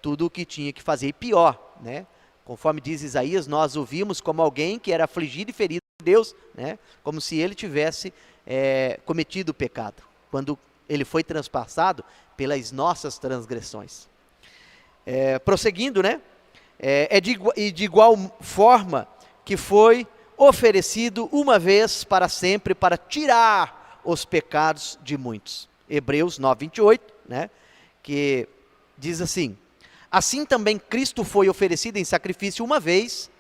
tudo o que tinha que fazer. E pior, né? Conforme diz Isaías, nós o vimos como alguém que era afligido e ferido por Deus, né? Como se ele tivesse cometido o pecado, quando ele foi transpassado pelas nossas transgressões. Prosseguindo, né? De igual forma que foi oferecido uma vez para sempre para tirar os pecados de muitos. Hebreus 9:28, né, que diz assim: Assim também Cristo foi oferecido em sacrifício uma vez,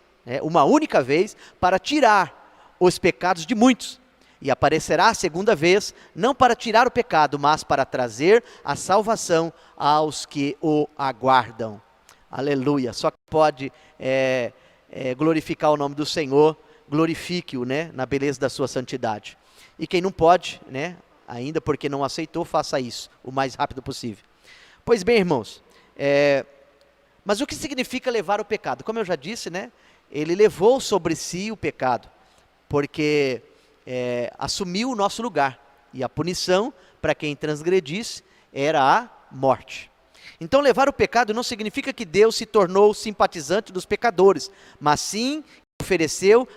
uma única vez, para tirar os pecados de muitos. E aparecerá a segunda vez, não para tirar o pecado, mas para trazer a salvação aos que o aguardam. Aleluia. Só que pode glorificar o nome do Senhor, glorifique-o, na beleza da sua santidade. E quem não pode, ainda porque não aceitou, faça isso o mais rápido possível. Pois bem, irmãos, mas o que significa levar o pecado? Como eu já disse, ele levou sobre si o pecado, porque assumiu o nosso lugar, e a punição para quem transgredisse era a morte. Então levar o pecado não significa que Deus se tornou simpatizante dos pecadores, mas sim ofereceu,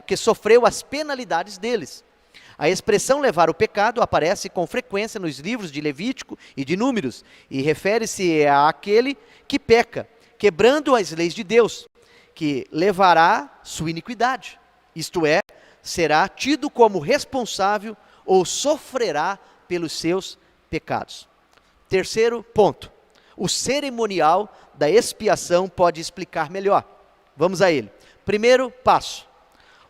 que sofreu as penalidades deles. A expressão levar o pecado aparece com frequência nos livros de Levítico e de Números, e refere-se àquele que peca, quebrando as leis de Deus, que levará sua iniquidade, isto é, será tido como responsável ou sofrerá pelos seus pecados. Terceiro ponto, o cerimonial da expiação pode explicar melhor. Vamos a ele. Primeiro passo,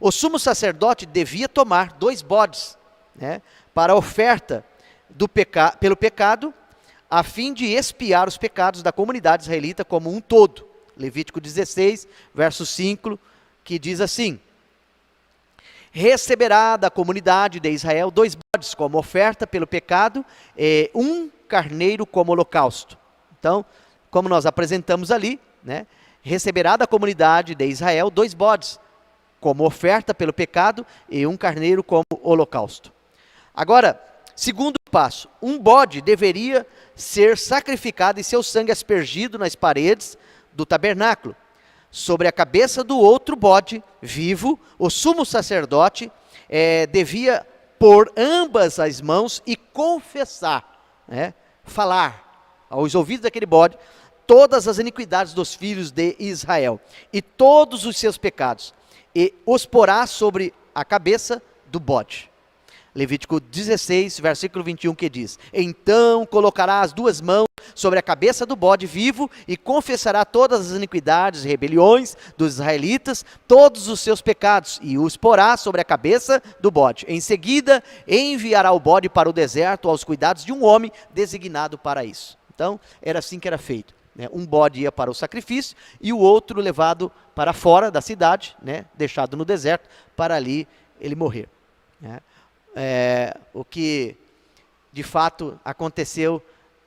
o sumo sacerdote devia tomar 2 bodes, para a oferta pelo pecado, a fim de expiar os pecados da comunidade israelita como um todo. Levítico 16, verso 5, que diz assim: receberá da comunidade de Israel 2 bodes como oferta pelo pecado e 1 carneiro como holocausto. Então, como nós apresentamos ali, receberá da comunidade de Israel 2 bodes como oferta pelo pecado e 1 carneiro como holocausto. Agora, segundo passo, um bode deveria ser sacrificado e seu sangue aspergido nas paredes do tabernáculo. Sobre a cabeça do outro bode vivo, o sumo sacerdote devia pôr ambas as mãos e confessar, falar aos ouvidos daquele bode todas as iniquidades dos filhos de Israel e todos os seus pecados, e os porá sobre a cabeça do bode. Levítico 16, versículo 21, que diz: então colocará as 2 mãos sobre a cabeça do bode vivo e confessará todas as iniquidades e rebeliões dos israelitas, todos os seus pecados, e os porá sobre a cabeça do bode. Em seguida, enviará o bode para o deserto aos cuidados de um homem designado para isso. Então, era assim que era feito. Um bode ia para o sacrifício e o outro levado para fora da cidade, deixado no deserto, para ali ele morrer. O que de fato aconteceu,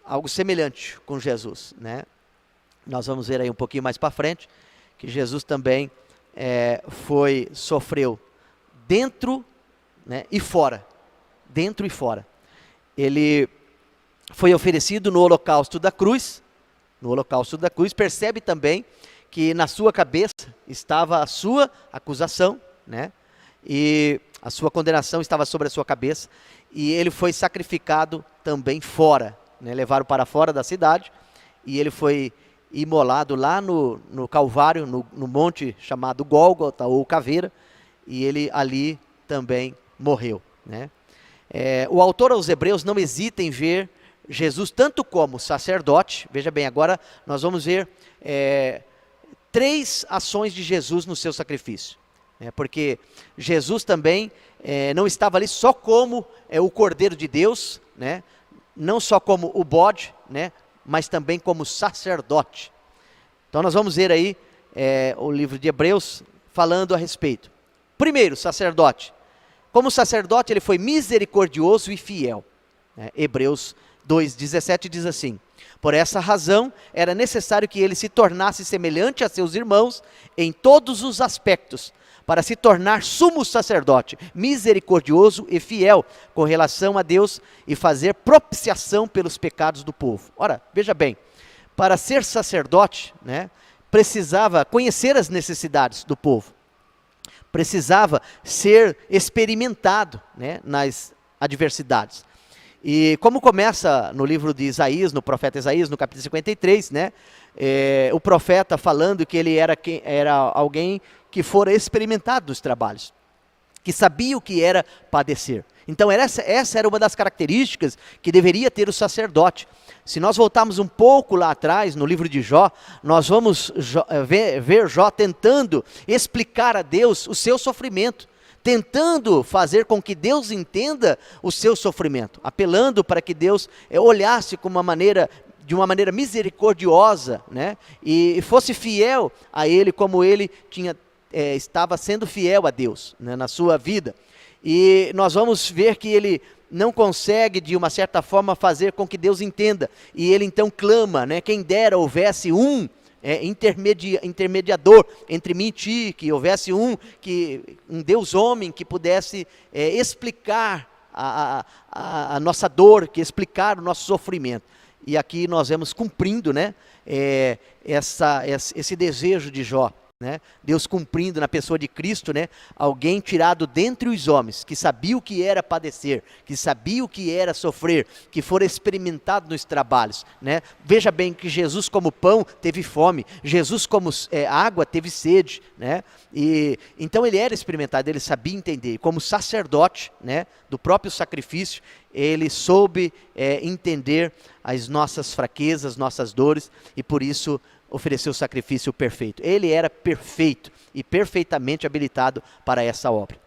algo semelhante com Jesus. Nós vamos ver aí um pouquinho mais para frente, que Jesus também sofreu dentro e fora. Dentro e fora. Ele foi oferecido no holocausto da cruz. No holocausto da cruz, percebe também que na sua cabeça estava a sua acusação, e a sua condenação estava sobre a sua cabeça, e ele foi sacrificado também fora, levaram para fora da cidade, e ele foi imolado lá no Calvário, no monte chamado Gólgota ou Caveira, e ele ali também morreu. O autor aos Hebreus não hesita em ver Jesus tanto como sacerdote. Veja bem, agora nós vamos ver 3 ações de Jesus no seu sacrifício. Porque Jesus também não estava ali só como o Cordeiro de Deus, não só como o bode, mas também como sacerdote. Então nós vamos ver aí o livro de Hebreus falando a respeito. Primeiro, sacerdote. Como sacerdote ele foi misericordioso e fiel. Hebreus 2,17 diz assim: por essa razão era necessário que ele se tornasse semelhante a seus irmãos em todos os aspectos, para se tornar sumo sacerdote, misericordioso e fiel com relação a Deus e fazer propiciação pelos pecados do povo. Ora, veja bem, para ser sacerdote, precisava conhecer as necessidades do povo, precisava ser experimentado nas adversidades. E como começa no livro de Isaías, no profeta Isaías, no capítulo 53, o profeta falando que ele era alguém que fora experimentado nos trabalhos, que sabia o que era padecer. Então essa era uma das características que deveria ter o sacerdote. Se nós voltarmos um pouco lá atrás, no livro de Jó, nós vamos ver Jó tentando explicar a Deus o seu sofrimento, tentando fazer com que Deus entenda o seu sofrimento, apelando para que Deus olhasse de uma maneira misericordiosa, né, e fosse fiel a ele como ele estava sendo fiel a Deus, né, na sua vida. E nós vamos ver que ele não consegue, de uma certa forma, fazer com que Deus entenda. E ele então clama, né, quem dera houvesse um intermediador entre mim e ti, que houvesse um Deus homem que pudesse explicar a nossa dor, que explicar o nosso sofrimento. E aqui nós vemos cumprindo, né, esse desejo de Jó. Né? Deus cumprindo na pessoa de Cristo, né? Alguém tirado dentre os homens, que sabia o que era padecer, que sabia o que era sofrer, que fora experimentado nos trabalhos. Né? Veja bem que Jesus como pão teve fome, Jesus como água teve sede. Né? E, então ele era experimentado, ele sabia entender. Como sacerdote, né, do próprio sacrifício, ele soube entender as nossas fraquezas, nossas dores, e por isso ofereceu o sacrifício perfeito. Ele era perfeito e perfeitamente habilitado para essa obra.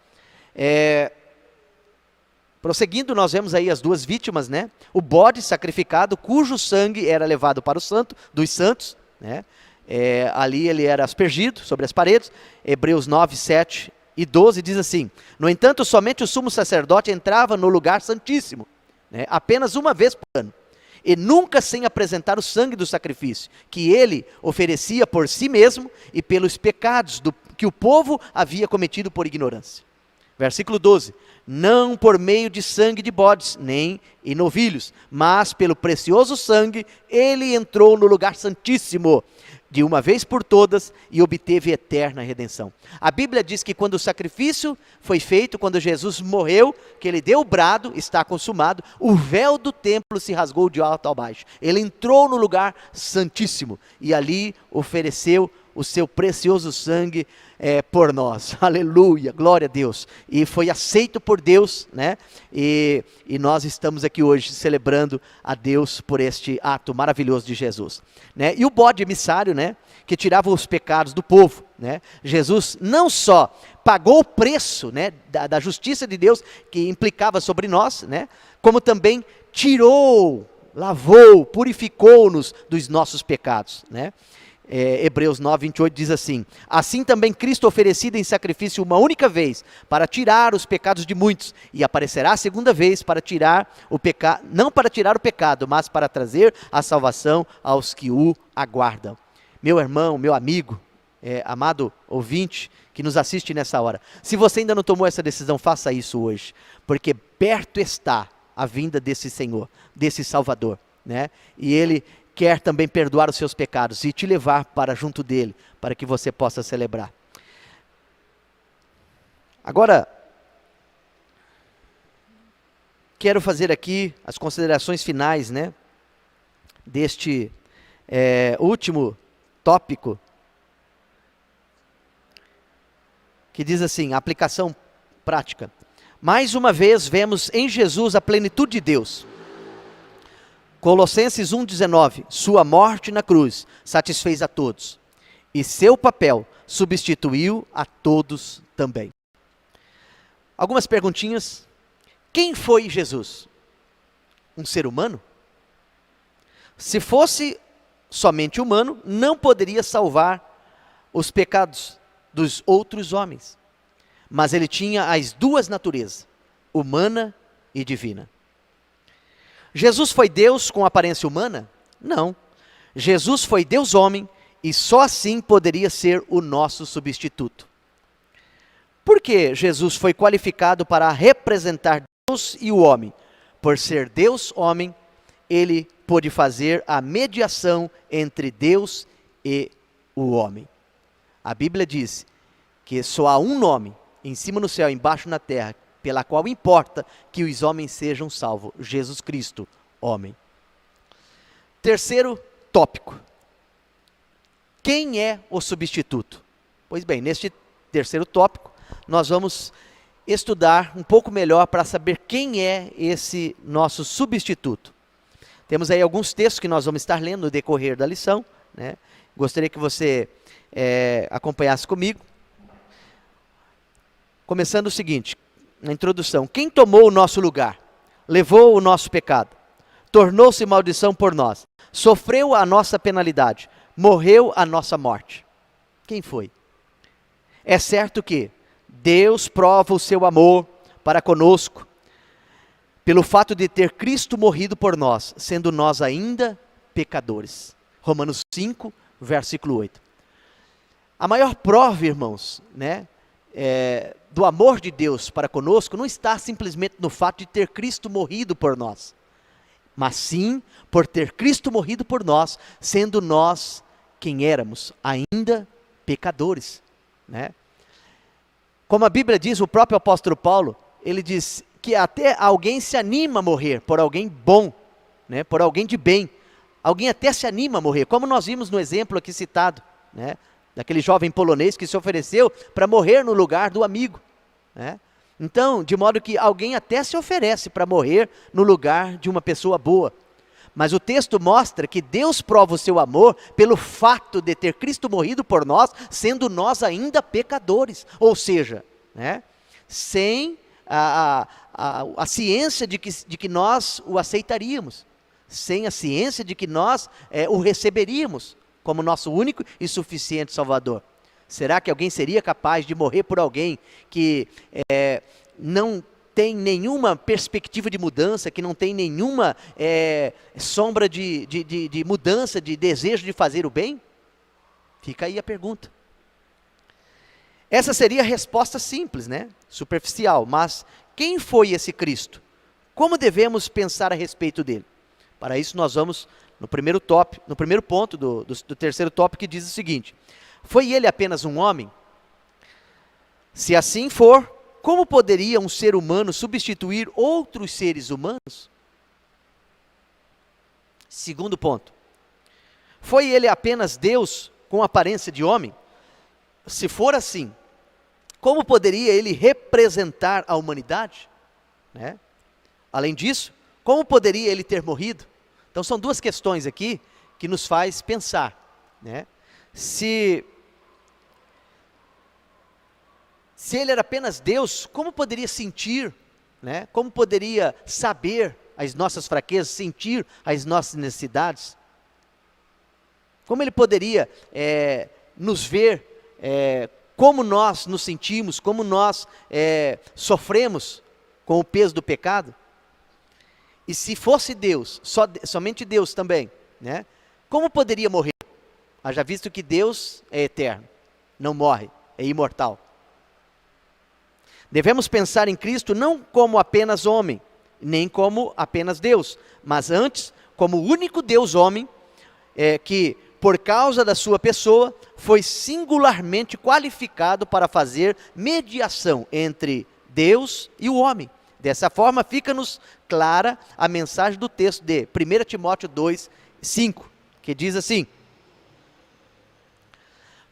Prosseguindo, nós vemos aí as duas vítimas, né? O bode sacrificado, cujo sangue era levado para o santo dos santos, né? Ali ele era aspergido sobre as paredes. Hebreus 9, 7 e 12 diz assim: no entanto, somente o sumo sacerdote entrava no lugar santíssimo, né, apenas uma vez por ano, e nunca sem apresentar o sangue do sacrifício, que ele oferecia por si mesmo e pelos pecados que o povo havia cometido por ignorância. Versículo 12: não por meio de sangue de bodes, nem e novilhos, mas pelo precioso sangue, ele entrou no lugar santíssimo, de uma vez por todas, e obteve eterna redenção. A Bíblia diz que quando o sacrifício foi feito, quando Jesus morreu, que ele deu o brado, está consumado, o véu do templo se rasgou de alto a baixo. Ele entrou no lugar santíssimo, e ali ofereceu o seu precioso sangue por nós. Aleluia, glória a Deus. E foi aceito por Deus, né? E nós estamos aqui hoje celebrando a Deus por este ato maravilhoso de Jesus, né? E o bode emissário, né, que tirava os pecados do povo, né? Jesus não só pagou o preço, né, da justiça de Deus que implicava sobre nós, né, como também tirou, lavou, purificou-nos dos nossos pecados, né? Hebreus 9, 28 diz assim: assim também Cristo, oferecido em sacrifício uma única vez, para tirar os pecados de muitos, e aparecerá a segunda vez para tirar o pecado, não para tirar o pecado, mas para trazer a salvação aos que o aguardam. Meu irmão, meu amigo, amado ouvinte, que nos assiste nessa hora, se você ainda não tomou essa decisão, faça isso hoje, porque perto está a vinda desse Senhor, desse Salvador, né? E Ele quer também perdoar os seus pecados e te levar para junto dele, para que você possa celebrar. Agora, quero fazer aqui as considerações finais, né, deste último tópico, que diz assim, a aplicação prática. Mais uma vez vemos em Jesus a plenitude de Deus. Colossenses 1,19, sua morte na cruz satisfez a todos, e seu papel substituiu a todos também. Algumas perguntinhas. Quem foi Jesus? Um ser humano? Se fosse somente humano, não poderia salvar os pecados dos outros homens, mas ele tinha as duas naturezas, humana e divina. Jesus foi Deus com aparência humana? Não. Jesus foi Deus homem e só assim poderia ser o nosso substituto. Por que Jesus foi qualificado para representar Deus e o homem? Por ser Deus homem, ele pôde fazer a mediação entre Deus e o homem. A Bíblia diz que só há um nome, em cima no céu, embaixo na terra, pela qual importa que os homens sejam salvos, Jesus Cristo, homem. Terceiro tópico. Quem é o substituto? Pois bem, neste terceiro tópico, nós vamos estudar um pouco melhor para saber quem é esse nosso substituto. Temos aí alguns textos que nós vamos estar lendo no decorrer da lição, né? Gostaria que você acompanhasse comigo. Começando o seguinte, na introdução: quem tomou o nosso lugar, levou o nosso pecado, tornou-se maldição por nós, sofreu a nossa penalidade, morreu a nossa morte. Quem foi? É certo que Deus prova o seu amor para conosco, pelo fato de ter Cristo morrido por nós, sendo nós ainda pecadores. Romanos 5, versículo 8. A maior prova, irmãos, né, do amor de Deus para conosco, não está simplesmente no fato de ter Cristo morrido por nós, mas sim por ter Cristo morrido por nós, sendo nós quem éramos, ainda pecadores, né? Como a Bíblia diz, o próprio apóstolo Paulo, ele diz que até alguém se anima a morrer por alguém bom, né, por alguém de bem. Alguém até se anima a morrer, como nós vimos no exemplo aqui citado, né, daquele jovem polonês que se ofereceu para morrer no lugar do amigo, né? Então, de modo que alguém até se oferece para morrer no lugar de uma pessoa boa. Mas o texto mostra que Deus prova o seu amor pelo fato de ter Cristo morrido por nós, sendo nós ainda pecadores. Ou seja, né, sem a ciência de que nós o aceitaríamos, sem a ciência de que nós o receberíamos como nosso único e suficiente Salvador. Será que alguém seria capaz de morrer por alguém que não tem nenhuma perspectiva de mudança, que não tem nenhuma sombra de mudança, de desejo de fazer o bem? Fica aí a pergunta. Essa seria a resposta simples, né? Superficial, mas quem foi esse Cristo? Como devemos pensar a respeito dele? Para isso nós vamos no primeiro ponto do terceiro tópico, que diz o seguinte: foi ele apenas um homem? Se assim for, como poderia um ser humano substituir outros seres humanos? Segundo ponto: foi ele apenas Deus com aparência de homem? Se for assim, como poderia ele representar a humanidade, né? Além disso, como poderia ele ter morrido? Então são duas questões aqui que nos faz pensar, né? Se ele era apenas Deus, como poderia sentir, né? Como poderia saber as nossas fraquezas, sentir as nossas necessidades? Como ele poderia nos ver, como nós nos sentimos, como nós sofremos com o peso do pecado? E se fosse Deus, somente Deus também, né? Como poderia morrer? Haja visto que Deus é eterno, não morre, é imortal. Devemos pensar em Cristo não como apenas homem, nem como apenas Deus, mas antes como o único Deus homem, que por causa da sua pessoa foi singularmente qualificado para fazer mediação entre Deus e o homem. Dessa forma fica-nos clara a mensagem do texto de 1 Timóteo 2, 5, que diz assim: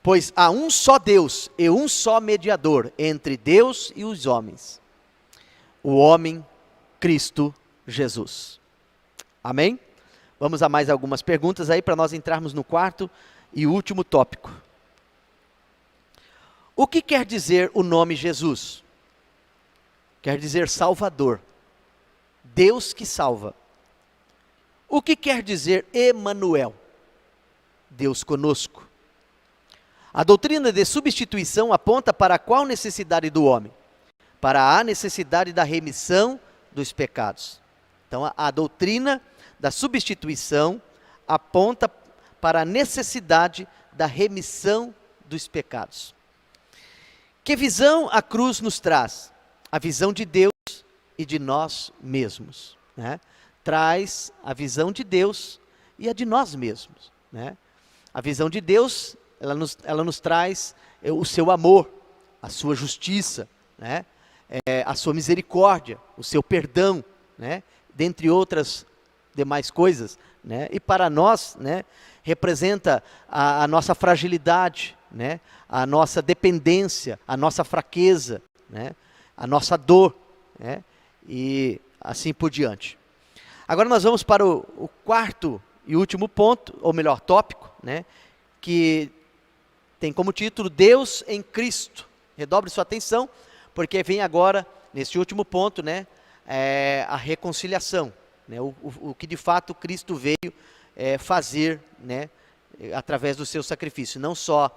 pois há um só Deus e um só mediador entre Deus e os homens, o homem Cristo Jesus. Amém? Vamos a mais algumas perguntas aí para nós entrarmos no quarto e último tópico. O que quer dizer o nome Jesus? Quer dizer Salvador, Deus que salva. O que quer dizer Emanuel? Deus conosco. A doutrina de substituição aponta para qual necessidade do homem? Para a necessidade da remissão dos pecados. Então a doutrina da substituição aponta para a necessidade da remissão dos pecados. Que visão a cruz nos traz? A visão de Deus e de nós mesmos, né? Traz a visão de Deus e a de nós mesmos, né? A visão de Deus, ela nos traz o seu amor, a sua justiça, né? A sua misericórdia, o seu perdão, né? Dentre outras demais coisas, né? E para nós, né, representa a nossa fragilidade, né? A nossa dependência, a nossa fraqueza, né? a nossa dor, né? E assim por diante. Agora nós vamos para o quarto e último ponto, ou melhor, tópico, né? Que tem como título Deus em Cristo. Redobre sua atenção, porque vem agora, nesse último ponto, né? A reconciliação, né? O que de fato Cristo veio fazer, né? Através do seu sacrifício, não só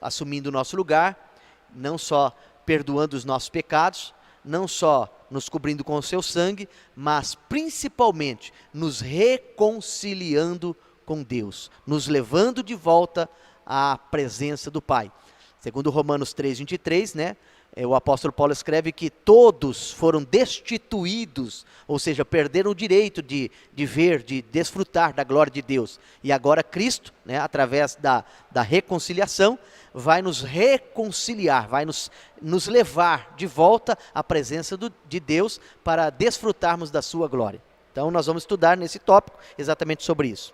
assumindo o nosso lugar, não só perdoando os nossos pecados, não só nos cobrindo com o seu sangue, mas principalmente nos reconciliando com Deus, nos levando de volta à presença do Pai. Segundo Romanos 3:23, né, o apóstolo Paulo escreve que todos foram destituídos, ou seja, perderam o direito de ver, de desfrutar da glória de Deus. E agora Cristo, né, através da reconciliação, vai nos reconciliar, vai nos levar de volta à presença de Deus para desfrutarmos da sua glória. Então nós vamos estudar nesse tópico exatamente sobre isso.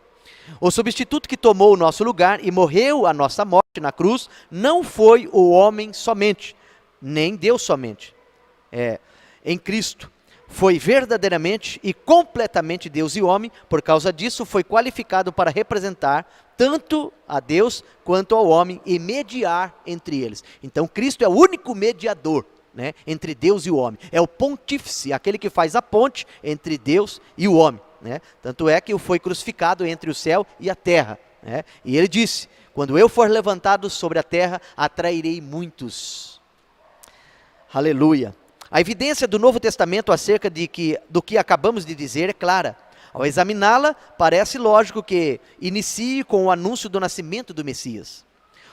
O substituto que tomou o nosso lugar e morreu a nossa morte na cruz não foi o homem somente, nem Deus somente. Em Cristo foi verdadeiramente e completamente Deus e homem. Por causa disso foi qualificado para representar tanto a Deus quanto ao homem e mediar entre eles. Então Cristo é o único mediador, né, entre Deus e o homem. É o pontífice, aquele que faz a ponte entre Deus e o homem, né? Tanto é que foi crucificado entre o céu e a terra, né? E ele disse: quando eu for levantado sobre a terra, atrairei muitos. Aleluia. A evidência do Novo Testamento acerca do que acabamos de dizer é clara. Ao examiná-la, parece lógico que inicie com o anúncio do nascimento do Messias.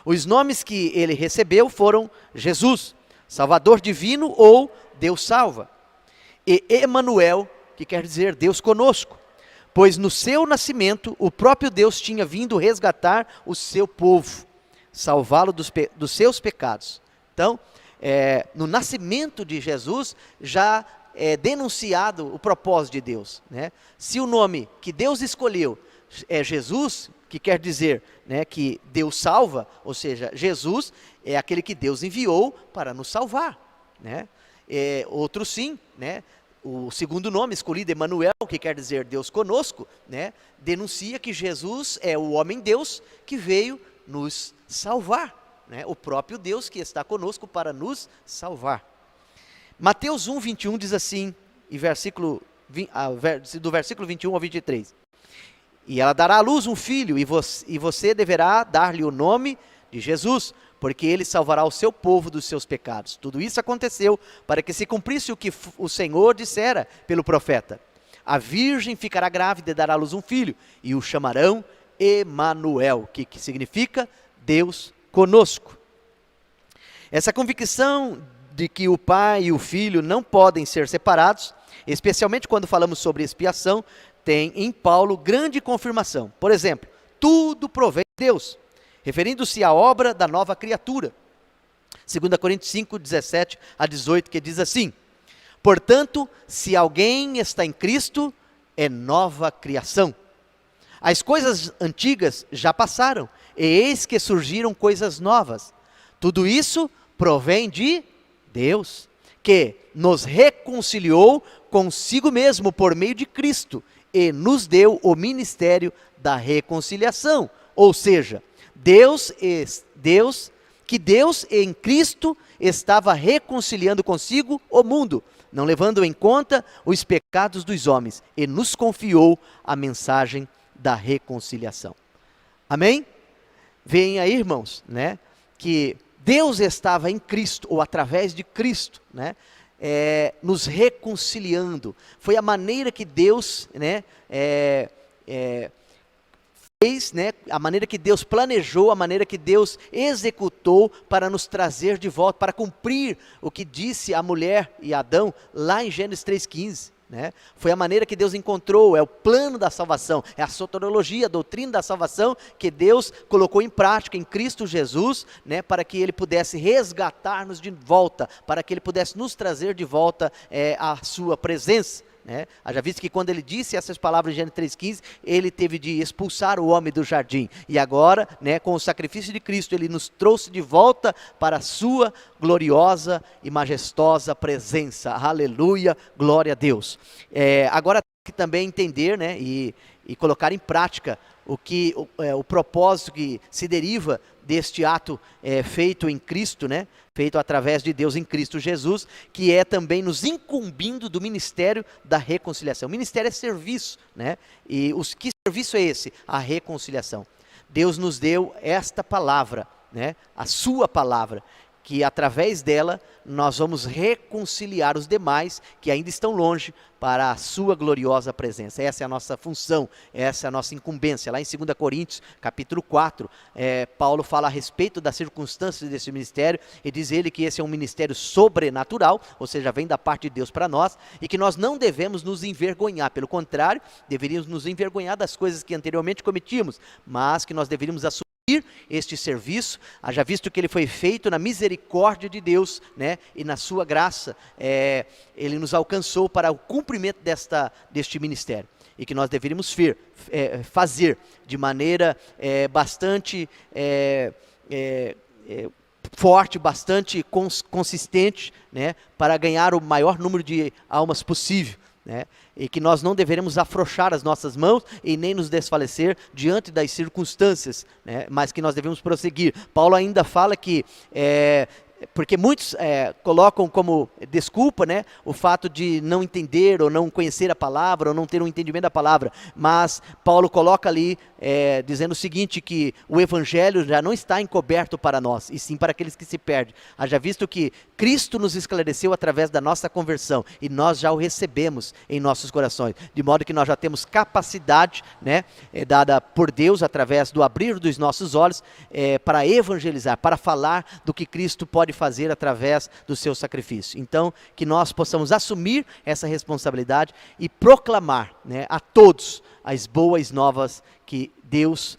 Os nomes que ele recebeu foram Jesus, Salvador Divino ou Deus Salva, e Emanuel, que quer dizer Deus conosco, pois no seu nascimento o próprio Deus tinha vindo resgatar o seu povo, salvá-lo dos seus pecados. Então, no nascimento de Jesus já é denunciado o propósito de Deus, né? Se o nome que Deus escolheu é Jesus, que quer dizer, né, que Deus salva, ou seja, Jesus é aquele que Deus enviou para nos salvar, né? Outro sim, né? O segundo nome escolhido, Emanuel, que quer dizer Deus conosco, né, denuncia que Jesus é o homem-Deus que veio nos salvar, né, o próprio Deus que está conosco para nos salvar. Mateus 1:21 diz assim, do versículo 21 ao 23, e ela dará à luz um filho, e você deverá dar-lhe o nome de Jesus, porque ele salvará o seu povo dos seus pecados. Tudo isso aconteceu para que se cumprisse o que o Senhor dissera pelo profeta: a virgem ficará grávida e dará à luz um filho, e o chamarão Emanuel, que significa Deus conosco. Essa convicção de que o Pai e o Filho não podem ser separados, especialmente quando falamos sobre expiação, tem em Paulo grande confirmação. Por exemplo, tudo provém de Deus, referindo-se à obra da nova criatura. 2 Coríntios 5:17 a 18, que diz assim: portanto, se alguém está em Cristo, é nova criação. As coisas antigas já passaram, e eis que surgiram coisas novas. Tudo isso provém de Deus, que nos reconciliou consigo mesmo por meio de Cristo e nos deu o ministério da reconciliação. Ou seja, Deus em Cristo estava reconciliando consigo o mundo, não levando em conta os pecados dos homens, e nos confiou a mensagem da reconciliação. Amém? Veem aí, irmãos, né, que Deus estava em Cristo, ou através de Cristo, né, nos reconciliando. Foi a maneira que Deus, né, fez, né, a maneira que Deus planejou, a maneira que Deus executou para nos trazer de volta, para cumprir o que disse a mulher e Adão lá em Gênesis 3:15. Né? Foi a maneira que Deus encontrou, é o plano da salvação, é a soteriologia, a doutrina da salvação que Deus colocou em prática em Cristo Jesus, né, para que Ele pudesse resgatar-nos de volta, para que Ele pudesse nos trazer de volta à sua presença, né? Haja visto que quando ele disse essas palavras em Gênesis 3,15, ele teve de expulsar o homem do jardim. E agora, né, com o sacrifício de Cristo, ele nos trouxe de volta para a sua gloriosa e majestosa presença. Aleluia, glória a Deus. Agora tem que também entender, né, e colocar em prática o propósito que se deriva deste ato feito em Cristo, né? Feito através de Deus em Cristo Jesus, que é também nos incumbindo do ministério da reconciliação. O ministério é serviço, né? E que serviço é esse? A reconciliação. Deus nos deu esta palavra, né? A sua palavra, que através dela nós vamos reconciliar os demais que ainda estão longe para a sua gloriosa presença. Essa é a nossa função, essa é a nossa incumbência. Lá em 2 Coríntios, capítulo 4, Paulo fala a respeito das circunstâncias desse ministério, e diz ele que esse é um ministério sobrenatural, ou seja, vem da parte de Deus para nós, e que nós não devemos nos envergonhar, pelo contrário, deveríamos nos envergonhar das coisas que anteriormente cometíamos, mas que nós deveríamos assumir este serviço, haja visto que ele foi feito na misericórdia de Deus, né, e na sua graça, ele nos alcançou para o cumprimento deste ministério, e que nós deveríamos fazer de maneira bastante forte, bastante consistente, né, para ganhar o maior número de almas possível, né? E que nós não deveremos afrouxar as nossas mãos e nem nos desfalecer diante das circunstâncias, né? Mas que nós devemos prosseguir. Paulo ainda fala que, porque muitos colocam como desculpa, né, o fato de não entender ou não conhecer a palavra ou não ter um entendimento da palavra, mas Paulo coloca ali dizendo o seguinte, que o evangelho já não está encoberto para nós, e sim para aqueles que se perdem. Haja visto que Cristo nos esclareceu através da nossa conversão, e nós já o recebemos em nossos corações, de modo que nós já temos capacidade, né, dada por Deus através do abrir dos nossos olhos, para evangelizar, para falar do que Cristo pode fazer através do seu sacrifício. Então, que nós possamos assumir essa responsabilidade e proclamar, né, a todos as boas novas que Deus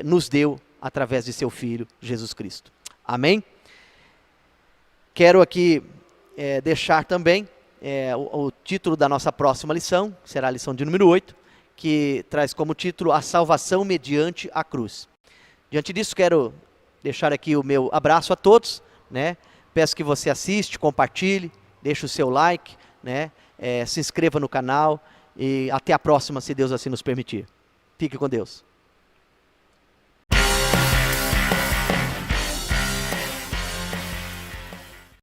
nos deu através de seu Filho, Jesus Cristo. Amém? Quero aqui deixar também o título da nossa próxima lição, será a lição de número 8, que traz como título A Salvação Mediante a Cruz. Diante disso, quero deixar aqui o meu abraço a todos, né? Peço que você assiste, compartilhe, deixe o seu like, né? Se inscreva no canal, e até a próxima, se Deus assim nos permitir. Fique com Deus.